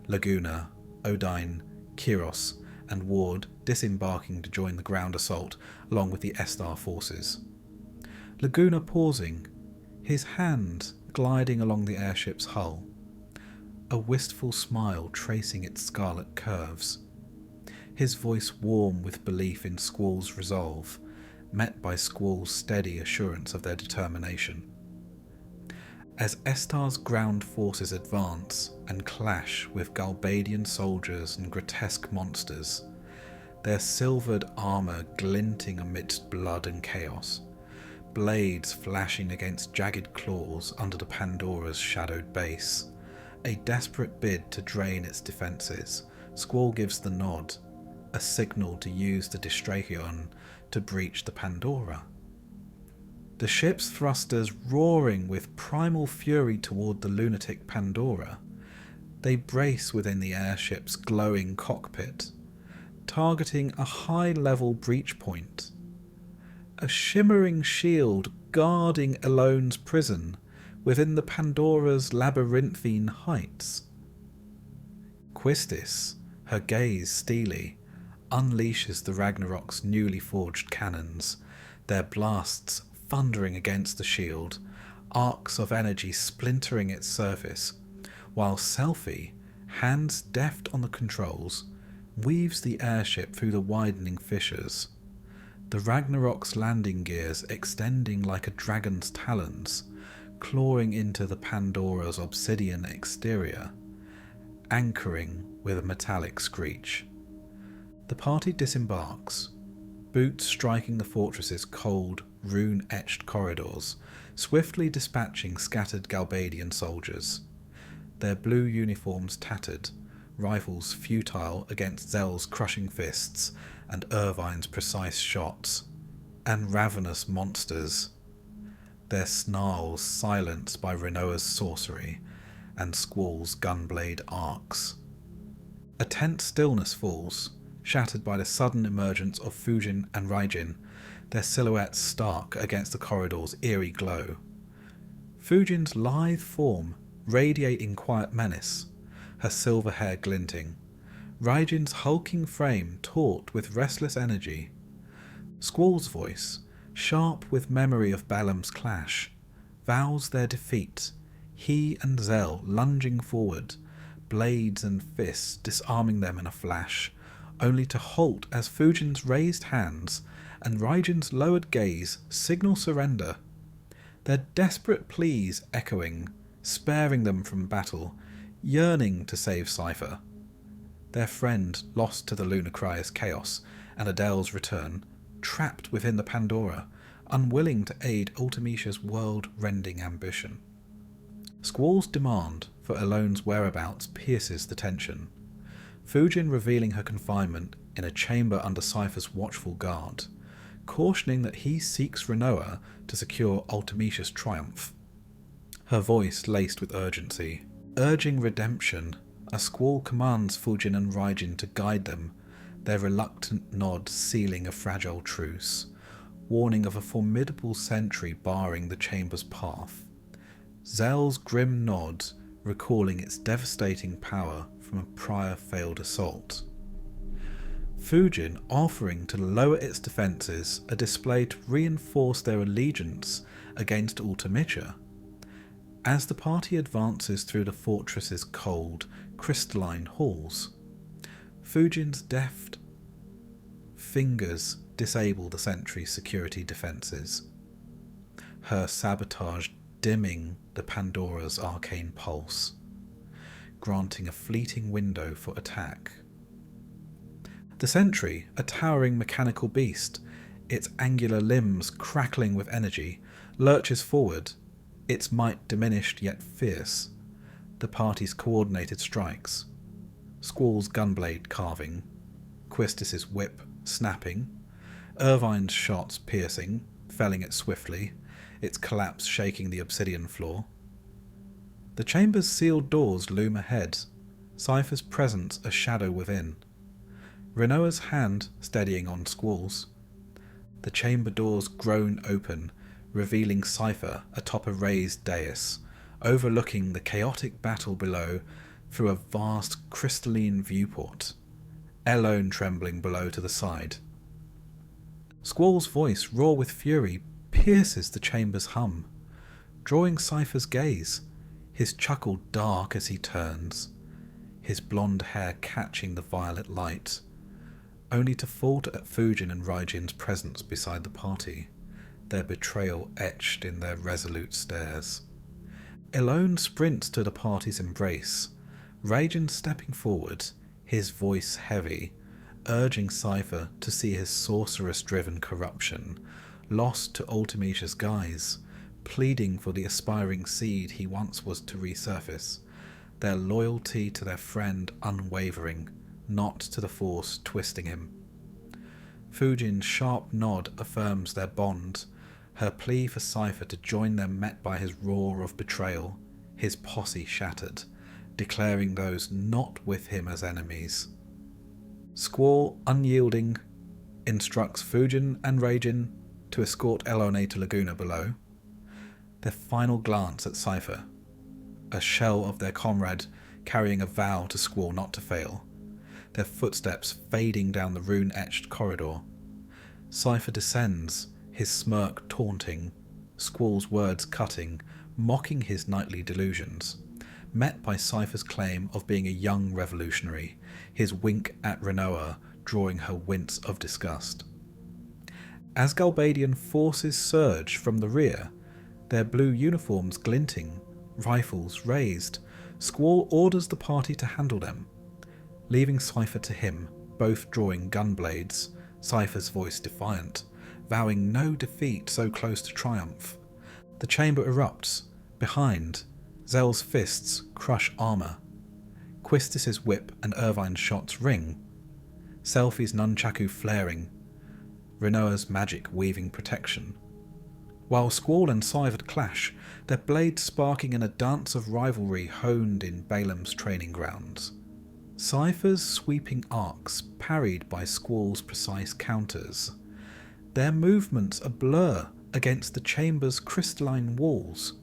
Laguna, Odin, Kyros, and Ward disembarking to join the ground assault along with the Estar forces. Laguna pausing, his hand gliding along the airship's hull, a wistful smile tracing its scarlet curves, his voice warm with belief in Squall's resolve, met by Squall's steady assurance of their determination. As Estar's ground forces advance and clash with Galbadian soldiers and grotesque monsters, their silvered armour glinting amidst blood and chaos, blades flashing against jagged claws under the Pandora's shadowed base, a desperate bid to drain its defences, Squall gives the nod, a signal to use the Dystrakhion to breach the Pandora. The ship's thrusters roaring with primal fury toward the lunatic Pandora, they brace within the airship's glowing cockpit, targeting a high-level breach point, a shimmering shield guarding Elone's prison within the Pandora's labyrinthine heights. Quistis, her gaze steely, unleashes the Ragnarok's newly forged cannons, their blasts thundering against the shield, arcs of energy splintering its surface, while Selphie, hands deft on the controls, weaves the airship through the widening fissures, the Ragnarok's landing gears extending like a dragon's talons, clawing into the Pandora's obsidian exterior, anchoring with a metallic screech. The party disembarks, boots striking the fortress's cold, rune-etched corridors, swiftly dispatching scattered Galbadian soldiers, their blue uniforms tattered, rifles futile against Zel's crushing fists and Irvine's precise shots, and ravenous monsters, their snarls silenced by Renoa's sorcery and Squall's gunblade arcs. A tense stillness falls, shattered by the sudden emergence of Fujin and Raijin, their silhouettes stark against the corridor's eerie glow. Fujin's lithe form radiating quiet menace, her silver hair glinting, Raijin's hulking frame taut with restless energy. Squall's voice, sharp with memory of Balam's clash, vows their defeat, he and Zel lunging forward, blades and fists disarming them in a flash, only to halt as Fujin's raised hands and Raijin's lowered gaze signal surrender, their desperate pleas echoing, sparing them from battle, yearning to save Cypher. Their friend lost to the Lunacry's chaos and Adele's return, trapped within the Pandora, unwilling to aid Ultimecia's world-rending ambition. Squall's demand for Elone's whereabouts pierces the tension, Fujin revealing her confinement in a chamber under Cypher's watchful guard, cautioning that he seeks Renoa to secure Ultimecia's triumph. Her voice laced with urgency, urging redemption, as Squall commands Fujin and Raijin to guide them, their reluctant nod sealing a fragile truce, warning of a formidable sentry barring the chamber's path. Zel's grim nod recalling its devastating power from a prior failed assault. Fujin offering to lower its defences, a display to reinforce their allegiance against Ultimicia. As the party advances through the fortress's cold, crystalline halls, Fujin's deft fingers disable the sentry's security defences, her sabotage dimming the Pandora's arcane pulse, granting a fleeting window for attack. The sentry, a towering mechanical beast, its angular limbs crackling with energy, lurches forward, its might diminished yet fierce. The party's coordinated strikes, Squall's gunblade carving, Quistis's whip snapping, Irvine's shots piercing, felling it swiftly, its collapse shaking the obsidian floor. The chamber's sealed doors loom ahead, Cypher's presence a shadow within. Renoa's hand steadying on Squall's. The chamber doors groan open, revealing Cypher atop a raised dais, overlooking the chaotic battle below through a vast crystalline viewport, Elone trembling below to the side. Squall's voice, raw with fury, pierces the chamber's hum, drawing Cypher's gaze, his chuckle dark as he turns, his blonde hair catching the violet light, only to falter at Fujin and Raijin's presence beside the party, their betrayal etched in their resolute stares. Elone sprints to the party's embrace, Raijin stepping forward, his voice heavy, urging Cypher to see his sorceress-driven corruption, lost to Ultimecia's guise, pleading for the aspiring seed he once was to resurface, their loyalty to their friend unwavering, not to the force twisting him. Fujin's sharp nod affirms their bond, her plea for Cypher to join them met by his roar of betrayal, his posse shattered, declaring those not with him as enemies. Squall, unyielding, instructs Fujin and Raijin to escort Elone to Laguna below. Their final glance at Cypher, a shell of their comrade carrying a vow to Squall not to fail, their footsteps fading down the rune-etched corridor. Cypher descends, his smirk taunting, Squall's words cutting, mocking his nightly delusions, met by Cypher's claim of being a young revolutionary, his wink at Renoa drawing her wince of disgust. As Galbadian forces surge from the rear, their blue uniforms glinting, rifles raised, Squall orders the party to handle them, leaving Cypher to him, both drawing gunblades, Cypher's voice defiant, vowing no defeat so close to triumph. The chamber erupts. Behind, Zell's fists crush armour. Quistis's whip and Irvine's shots ring. Selphie's nunchaku flaring. Renoa's magic weaving protection. While Squall and Cypher clash, their blades sparking in a dance of rivalry honed in Balaam's training grounds. Cypher's sweeping arcs parried by Squall's precise counters. Their movements a blur against the chamber's crystalline walls.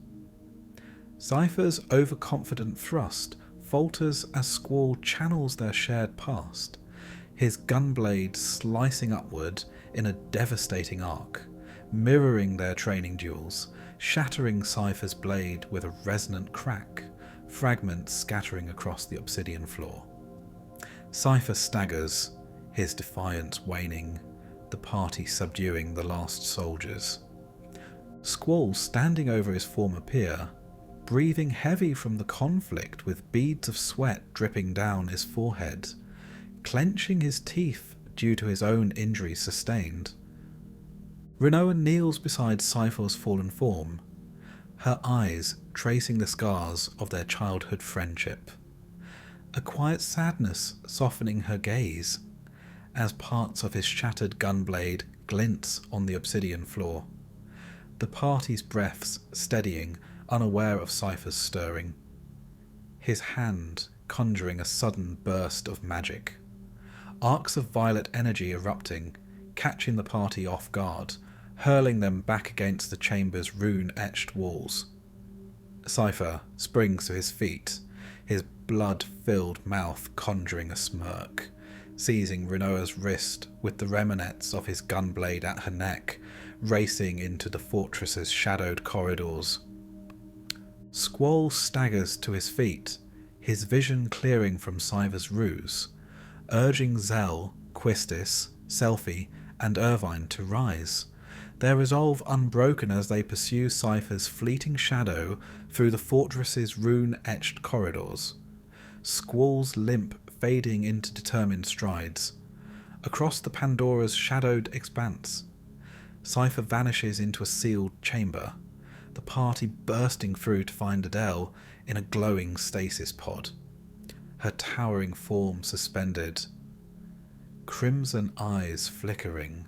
Cypher's overconfident thrust falters as Squall channels their shared past, his gunblade slicing upward in a devastating arc, mirroring their training duels, shattering Cypher's blade with a resonant crack, fragments scattering across the obsidian floor. Cypher staggers, his defiance waning, the party subduing the last soldiers. Squall standing over his former peer, breathing heavy from the conflict with beads of sweat dripping down his forehead, clenching his teeth due to his own injuries sustained. Renoa kneels beside Cypher's fallen form, her eyes tracing the scars of their childhood friendship, a quiet sadness softening her gaze as parts of his shattered gunblade glints on the obsidian floor, the party's breaths steadying, unaware of Cypher's stirring, his hand conjuring a sudden burst of magic, arcs of violet energy erupting, catching the party off guard, hurling them back against the chamber's rune-etched walls. Cypher springs to his feet, his blood-filled mouth conjuring a smirk, seizing Renoa's wrist with the remnants of his gunblade at her neck, racing into the fortress's shadowed corridors. Squall staggers to his feet, his vision clearing from Cypher's ruse, urging Zell, Quistis, Selphie, and Irvine to rise, their resolve unbroken as they pursue Cypher's fleeting shadow through the fortress's rune-etched corridors. Squall's limp fading into determined strides. Across the Pandora's shadowed expanse, Cypher vanishes into a sealed chamber, the party bursting through to find Adele in a glowing stasis pod, her towering form suspended, crimson eyes flickering,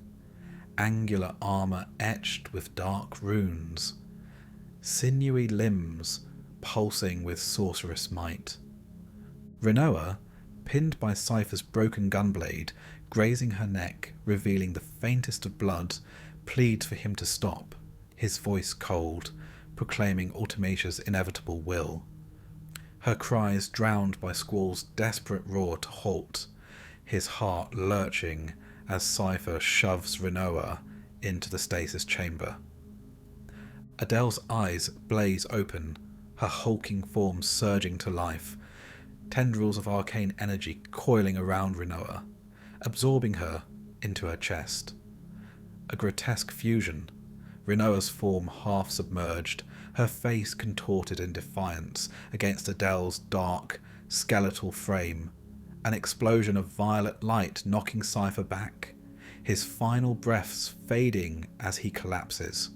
angular armour etched with dark runes, sinewy limbs pulsing with sorcerous might. Rinoa, pinned by Cypher's broken gunblade, grazing her neck, revealing the faintest of blood, pleads for him to stop, his voice cold, proclaiming Ultimatia's inevitable will. Her cries drowned by Squall's desperate roar to halt, his heart lurching as Cypher shoves Rinoa into the stasis chamber. Adele's eyes blaze open, her hulking form surging to life, tendrils of arcane energy coiling around Rinoa, absorbing her into her chest. A grotesque fusion, Rinoa's form half submerged, her face contorted in defiance against Adele's dark, skeletal frame, an explosion of violet light knocking Cypher back, his final breaths fading as he collapses.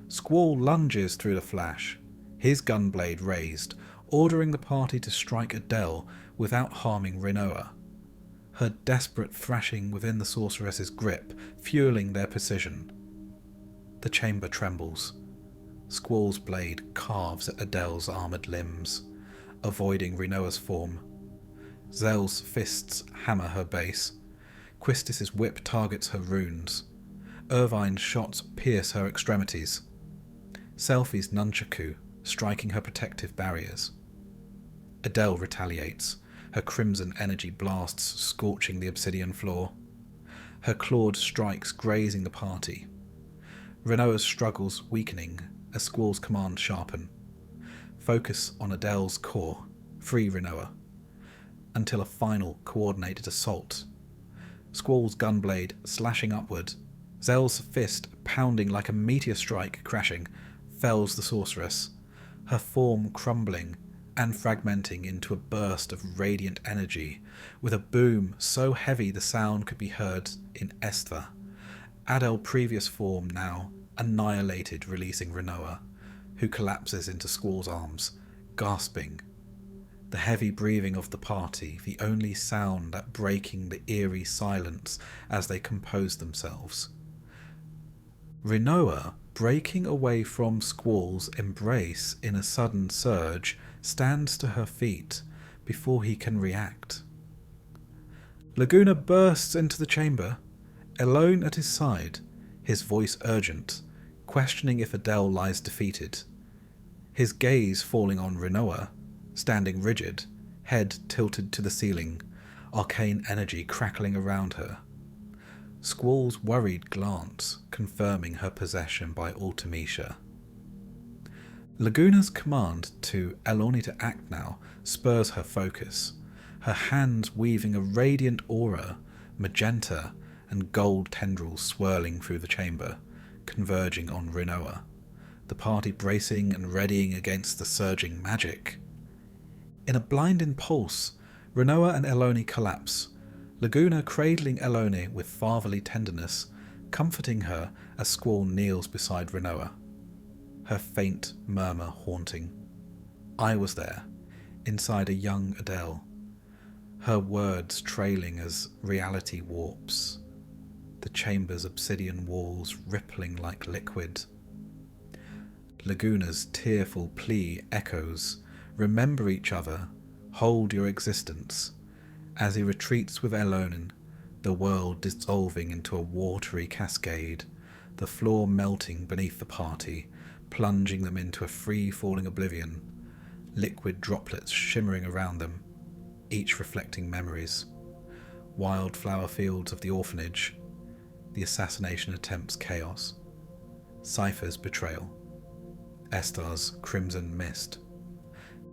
Squall lunges through the flash, his gunblade raised, ordering the party to strike Adele without harming Rinoa, her desperate thrashing within the sorceress's grip fueling their precision. The chamber trembles. Squall's blade carves at Adele's armoured limbs, avoiding Rinoa's form. Zell's fists hammer her base. Quistis's whip targets her runes. Irvine's shots pierce her extremities. Selphie's nunchaku striking her protective barriers. Adele retaliates, her crimson energy blasts scorching the obsidian floor. Her clawed strikes grazing the party. Rinoa's struggles weakening as Squall's commands sharpen. Focus on Adele's core, free Rinoa, until a final coordinated assault. Squall's gunblade slashing upward, Zell's fist pounding like a meteor strike crashing, fells the sorceress, her form crumbling and fragmenting into a burst of radiant energy, with a boom so heavy the sound could be heard in Esther. Adel's previous form now annihilated, releasing Rinoa, who collapses into Squall's arms, gasping. The heavy breathing of the party, the only sound that breaking the eerie silence as they compose themselves. Rinoa, breaking away from Squall's embrace in a sudden surge, stands to her feet before he can react. Laguna bursts into the chamber, alone at his side, his voice urgent, questioning if Adele lies defeated. His gaze falling on Rinoa, standing rigid, head tilted to the ceiling, arcane energy crackling around her. Squall's worried glance confirming her possession by Ultimatia. Laguna's command to Elorni to act now spurs her focus, her hands weaving a radiant aura, magenta and gold tendrils swirling through the chamber, converging on Rinoa, the party bracing and readying against the surging magic. In a blind impulse, Rinoa and Elorni collapse, Laguna cradling Elorni with fatherly tenderness, comforting her as Squall kneels beside Rinoa, her faint murmur haunting. I was there, inside a young Adele, her words trailing as reality warps, the chamber's obsidian walls rippling like liquid. Laguna's tearful plea echoes, remember each other, hold your existence, as he retreats with Elorni, the world dissolving into a watery cascade, the floor melting beneath the party, plunging them into a free-falling oblivion, liquid droplets shimmering around them, each reflecting memories. Wildflower fields of the orphanage, the assassination attempt's chaos, Cypher's betrayal, Estar's crimson mist.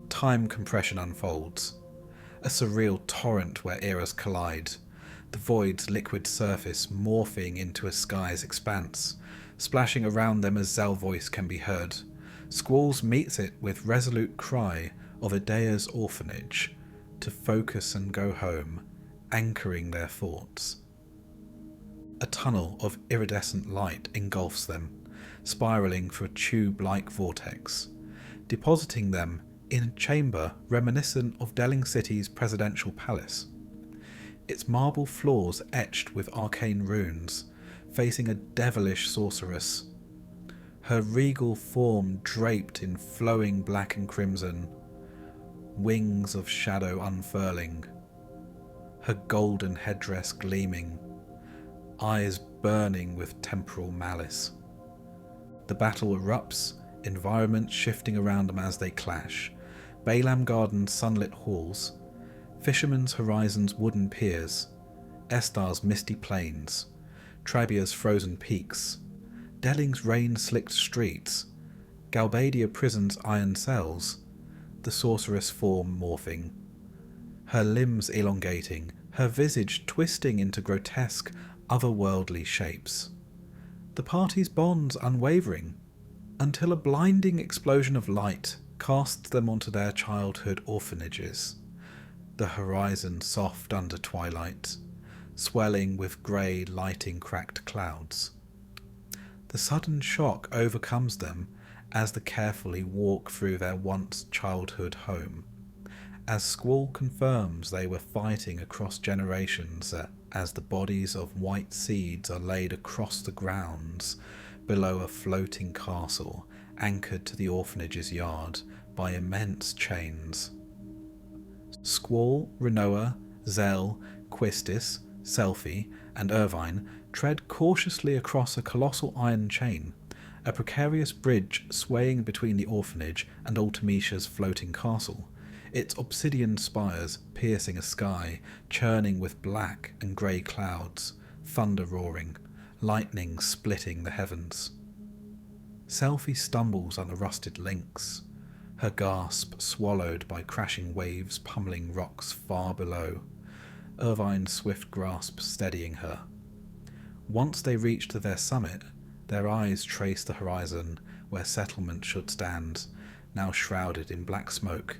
Time compression unfolds. a surreal torrent where eras collide, the void's liquid surface morphing into a sky's expanse, splashing around them as Zell voice can be heard. Squalls meets it with resolute cry of Adea's orphanage, to focus and go home, anchoring their thoughts. A tunnel of iridescent light engulfs them, spiralling through a tube-like vortex, depositing them in a chamber reminiscent of Delling City's presidential palace. Its marble floors etched with arcane runes, facing a devilish sorceress, her regal form draped in flowing black and crimson, wings of shadow unfurling, her golden headdress gleaming, eyes burning with temporal malice. The battle erupts, environments shifting around them as they clash. Balaam Garden's sunlit halls, Fisherman's Horizon's wooden piers, Estar's misty plains, Trabia's frozen peaks, Delling's rain-slicked streets, Galbadia Prison's iron cells, the sorceress form morphing, her limbs elongating, her visage twisting into grotesque, otherworldly shapes. The party's bonds unwavering, until a blinding explosion of light casts them onto their childhood orphanages, the horizon soft under twilight, swelling with grey lighting cracked clouds. The sudden shock overcomes them as they carefully walk through their once childhood home, as Squall confirms they were fighting across generations as the bodies of white seeds are laid across the grounds below a floating castle anchored to the orphanage's yard by immense chains. Squall, Renoa, Zell, Quistis, Selphie, and Irvine tread cautiously across a colossal iron chain, a precarious bridge swaying between the orphanage and Ultimicia's floating castle, its obsidian spires piercing a sky churning with black and grey clouds, thunder roaring, lightning splitting the heavens. Selphie stumbles on the rusted links, her gasp swallowed by crashing waves pummeling rocks far below, Irvine's swift grasp steadying her. Once they reach to their summit, their eyes trace the horizon where settlement should stand, now shrouded in black smoke,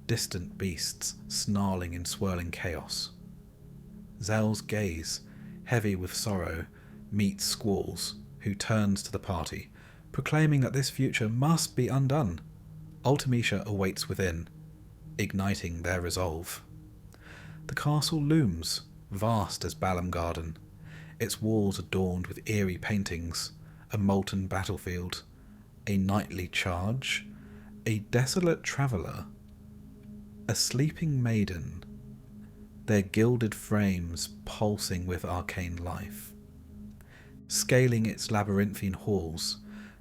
distant beasts snarling in swirling chaos. Zell's gaze, heavy with sorrow, meets Squall's, who turns to the party, proclaiming that this future must be undone. Ultimecia awaits within, igniting their resolve. The castle looms, vast as Balaam Garden, its walls adorned with eerie paintings, a molten battlefield, a nightly charge, a desolate traveller, a sleeping maiden, their gilded frames pulsing with arcane life. Scaling its labyrinthine halls,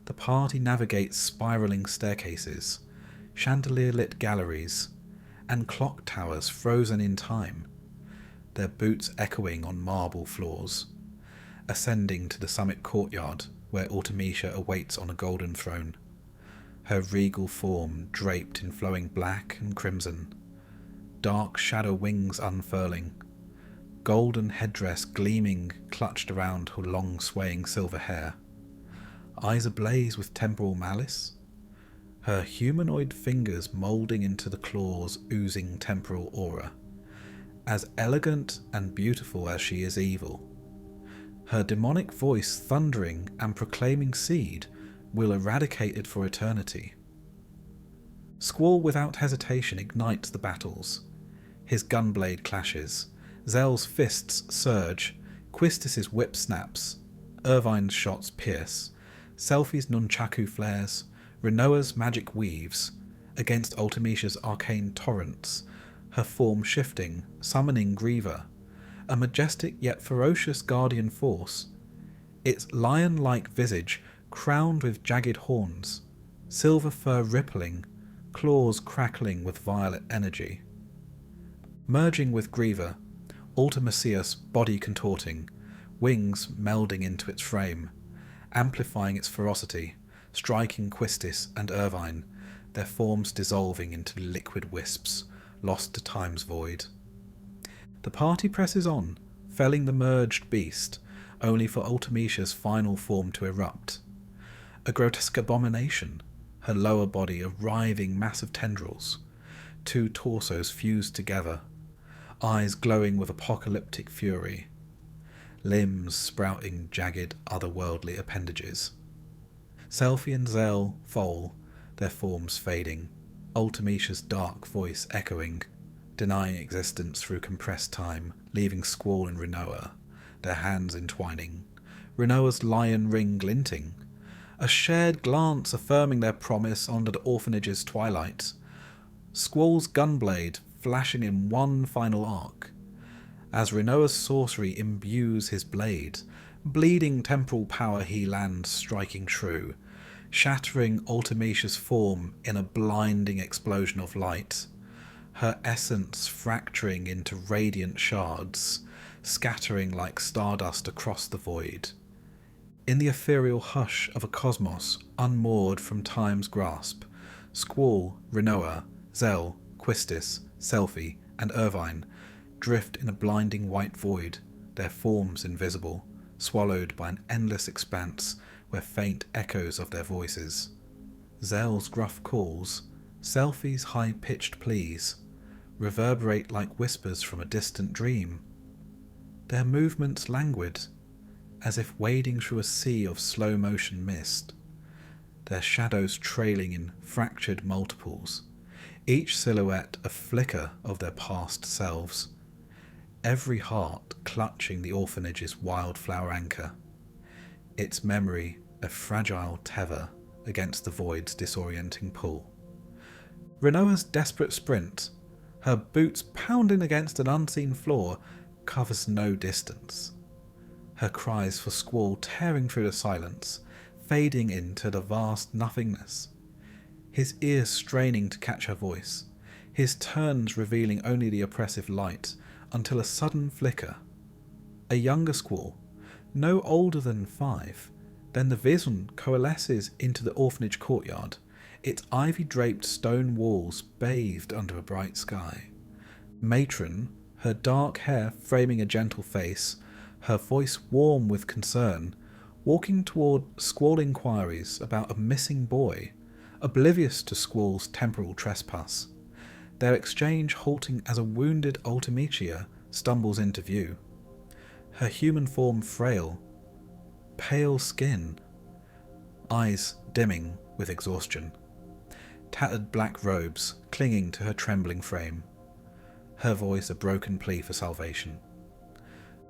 the party navigates spiralling staircases, chandelier-lit galleries, and clock towers frozen in time, their boots echoing on marble floors, ascending to the summit courtyard where Ultimecia awaits on a golden throne, her regal form draped in flowing black and crimson, dark shadow wings unfurling, golden headdress gleaming clutched around her long swaying silver hair, eyes ablaze with temporal malice, her humanoid fingers moulding into the claws oozing temporal aura, as elegant and beautiful as she is evil. Her demonic voice thundering and proclaiming seed will eradicate it for eternity. Squall without hesitation ignites the battles. His gunblade clashes, Zell's fists surge, Quistis's whip snaps, Irvine's shots pierce, Selphie's nunchaku flares, Renoa's magic weaves, against Ultimecia's arcane torrents, her form shifting, summoning Griever, a majestic yet ferocious guardian force, its lion-like visage crowned with jagged horns, silver fur rippling, claws crackling with violet energy. Merging with Griever, Ultimacia's body contorting, wings melding into its frame, amplifying its ferocity, striking Quistis and Irvine, their forms dissolving into liquid wisps, lost to time's void. The party presses on, felling the merged beast, only for Ultimecia's final form to erupt. A grotesque abomination, her lower body a writhing mass of tendrils, two torsos fused together, eyes glowing with apocalyptic fury, limbs sprouting jagged otherworldly appendages. Selphie and Zell fall, their forms fading, Ultimecia's dark voice echoing, denying existence through compressed time, leaving Squall and Rinoa, their hands entwining, Rinoa's lion ring glinting, a shared glance affirming their promise under the orphanage's twilight, Squall's gunblade flashing in one final arc, as Rinoa's sorcery imbues his blade, bleeding temporal power he lands striking true, shattering Ultimecia's form in a blinding explosion of light, her essence fracturing into radiant shards, scattering like stardust across the void. In the ethereal hush of a cosmos unmoored from time's grasp, Squall, Rinoa, Zell, Quistis, Selphie, and Irvine drift in a blinding white void, their forms invisible, swallowed by an endless expanse where faint echoes of their voices. Zell's gruff calls, Selphie's high-pitched pleas, reverberate like whispers from a distant dream. Their movements languid, as if wading through a sea of slow-motion mist, their shadows trailing in fractured multiples, each silhouette a flicker of their past selves, every heart clutching the orphanage's wildflower anchor, its memory a fragile tether against the void's disorienting pull. Rinoa's desperate sprint, her boots pounding against an unseen floor, covers no distance. Her cries for Squall tearing through the silence, fading into the vast nothingness. His ears straining to catch her voice, his turns revealing only the oppressive light, until a sudden flicker. A younger Squall, no older than 5, then the vision coalesces into the orphanage courtyard, its ivy-draped stone walls bathed under a bright sky. Matron, her dark hair framing a gentle face, her voice warm with concern, walking toward Squall inquiries about a missing boy, oblivious to Squall's temporal trespass, their exchange halting as a wounded Ultimecia stumbles into view. Her human form frail, pale skin, eyes dimming with exhaustion, tattered black robes clinging to her trembling frame, her voice a broken plea for salvation.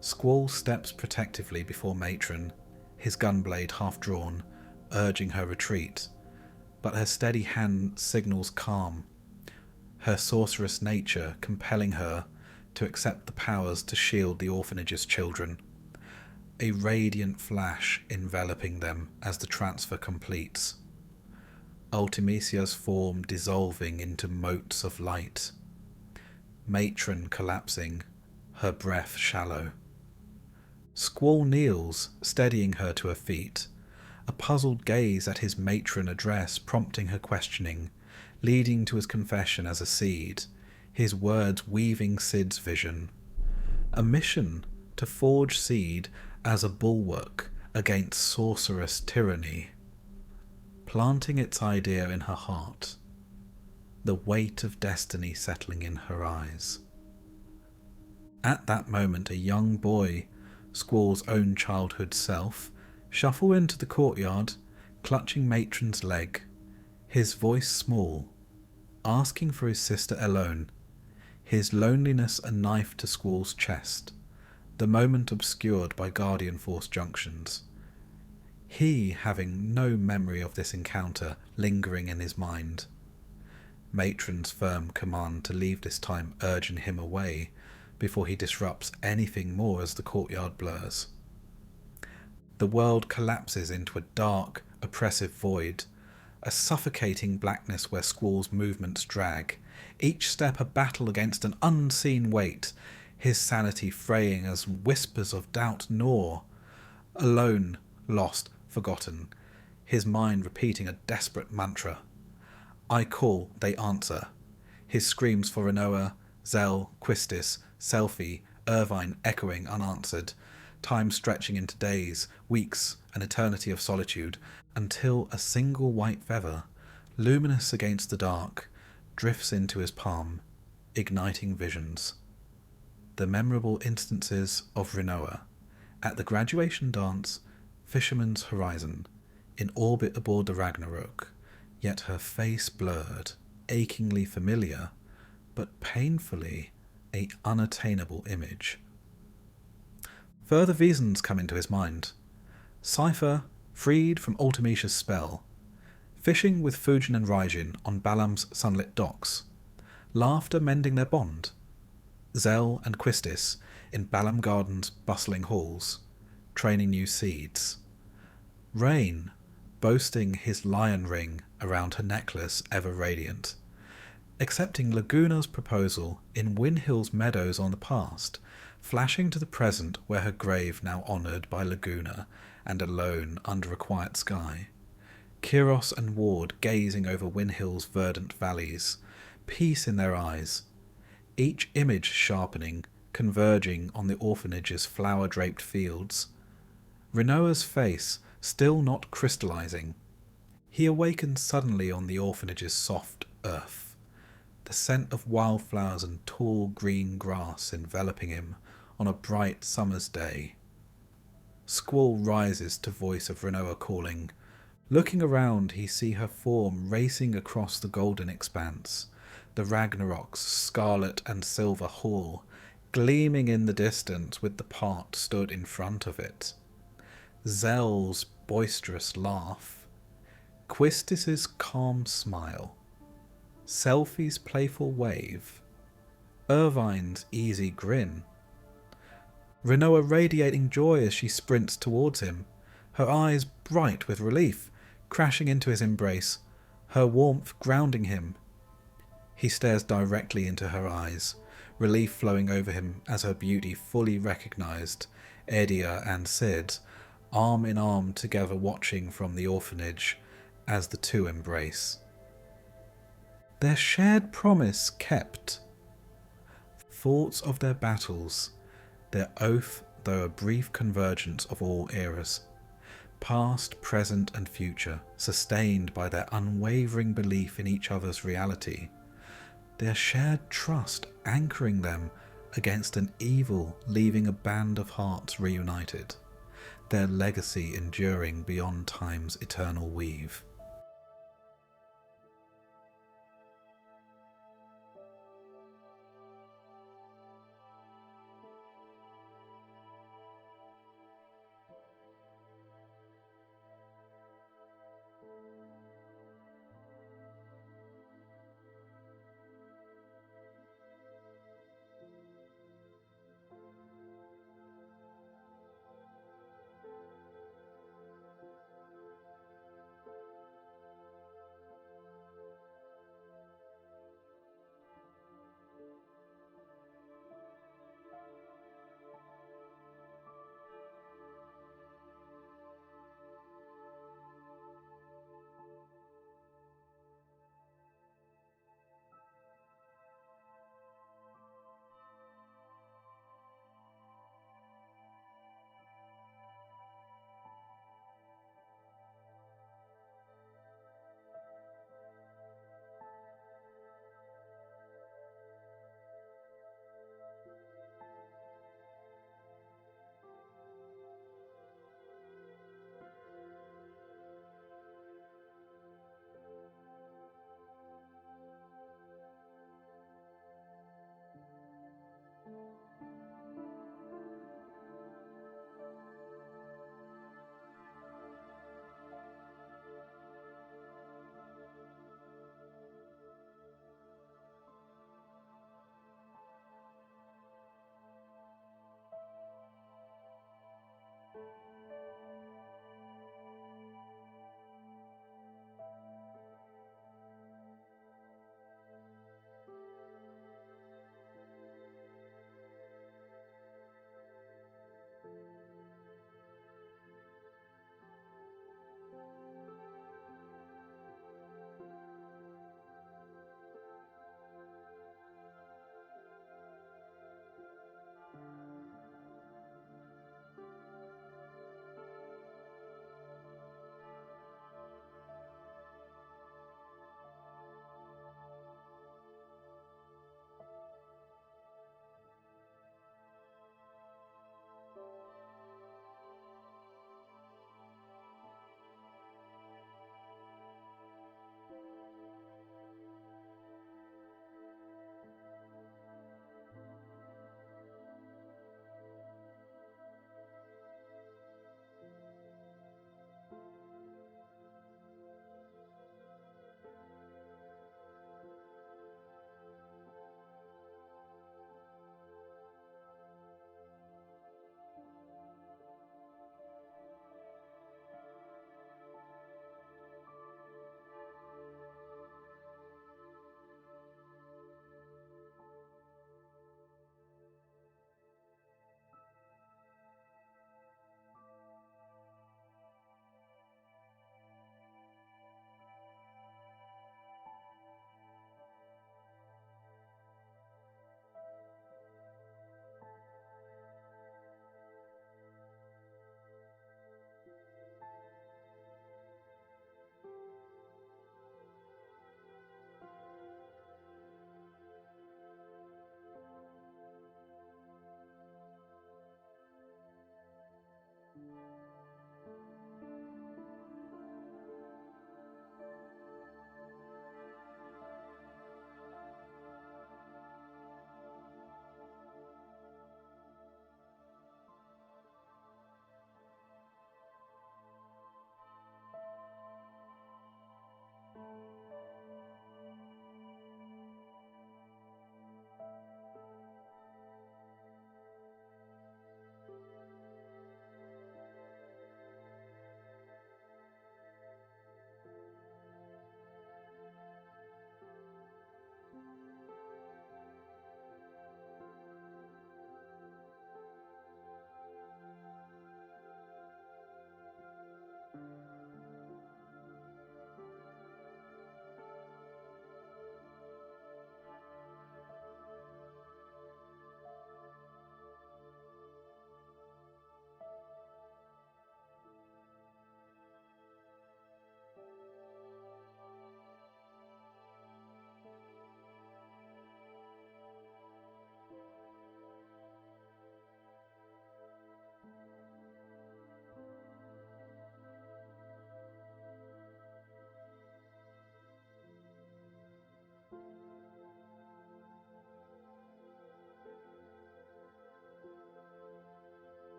Squall steps protectively before Matron, his gunblade half drawn, urging her retreat, but her steady hand signals calm, her sorceress nature compelling her to accept the powers to shield the orphanage's children, a radiant flash enveloping them as the transfer completes, Ultimecia's form dissolving into motes of light, Matron collapsing, her breath shallow. Squall kneels, steadying her to her feet, a puzzled gaze at his matron address prompting her questioning, leading to his confession as a seed, his words weaving Sid's vision. A mission to forge Seed as a bulwark against sorceress tyranny, planting its idea in her heart, the weight of destiny settling in her eyes. At that moment a young boy, Squall's own childhood self, shuffled into the courtyard, clutching Matron's leg, his voice small, asking for his sister alone, his loneliness a knife to Squall's chest, the moment obscured by Guardian Force junctions. He having no memory of this encounter lingering in his mind. Matron's firm command to leave this time urging him away before he disrupts anything more as the courtyard blurs. The world collapses into a dark, oppressive void, a suffocating blackness where Squall's movements drag, each step a battle against an unseen weight, his sanity fraying as whispers of doubt gnaw. Alone, lost, forgotten, his mind repeating a desperate mantra. I call, they answer. his screams for Rinoa, Zell, Quistis, Selphie, Irvine echoing unanswered, time stretching into days, weeks, an eternity of solitude, until a single white feather, luminous against the dark, drifts into his palm, igniting visions. The memorable instances of Rinoa, at the graduation dance, Fisherman's Horizon, in orbit aboard the Ragnarok, yet her face blurred, achingly familiar, but painfully a unattainable image. Further visions come into his mind. Cypher, freed from Ultimecia's spell, fishing with Fujin and Raijin on Balam's sunlit docks, laughter mending their bond, Zell and Quistis in Balam Garden's bustling halls, training new seeds, Rain boasting his lion ring around her necklace ever radiant, accepting Laguna's proposal in Windhill's meadows on the past, flashing to the present where her grave now honoured by Laguna and alone under a quiet sky, Kiros and Ward gazing over Windhill's verdant valleys, peace in their eyes, each image sharpening, converging on the orphanage's flower-draped fields. Rinoa's face still not crystallizing. He awakens suddenly on the orphanage's soft earth, the scent of wildflowers and tall green grass enveloping him on a bright summer's day. Squall rises to voice of Rinoa calling. Looking around, he see her form racing across the golden expanse, the Ragnarok's scarlet and silver hall, gleaming in the distance with the part stood in front of it. Zell's boisterous laugh, Quistis's calm smile, Selphie's playful wave, Irvine's easy grin, Rinoa radiating joy as she sprints towards him, her eyes bright with relief, crashing into his embrace, her warmth grounding him. He stares directly into her eyes, relief flowing over him as her beauty fully recognised, Edia and Sid, arm in arm together watching from the orphanage as the two embrace. Their shared promise kept. Thoughts of their battles, their oath though a brief convergence of all eras, past, present and future, sustained by their unwavering belief in each other's reality, their shared trust anchoring them against an evil leaving a band of hearts reunited, their legacy enduring beyond time's eternal weave.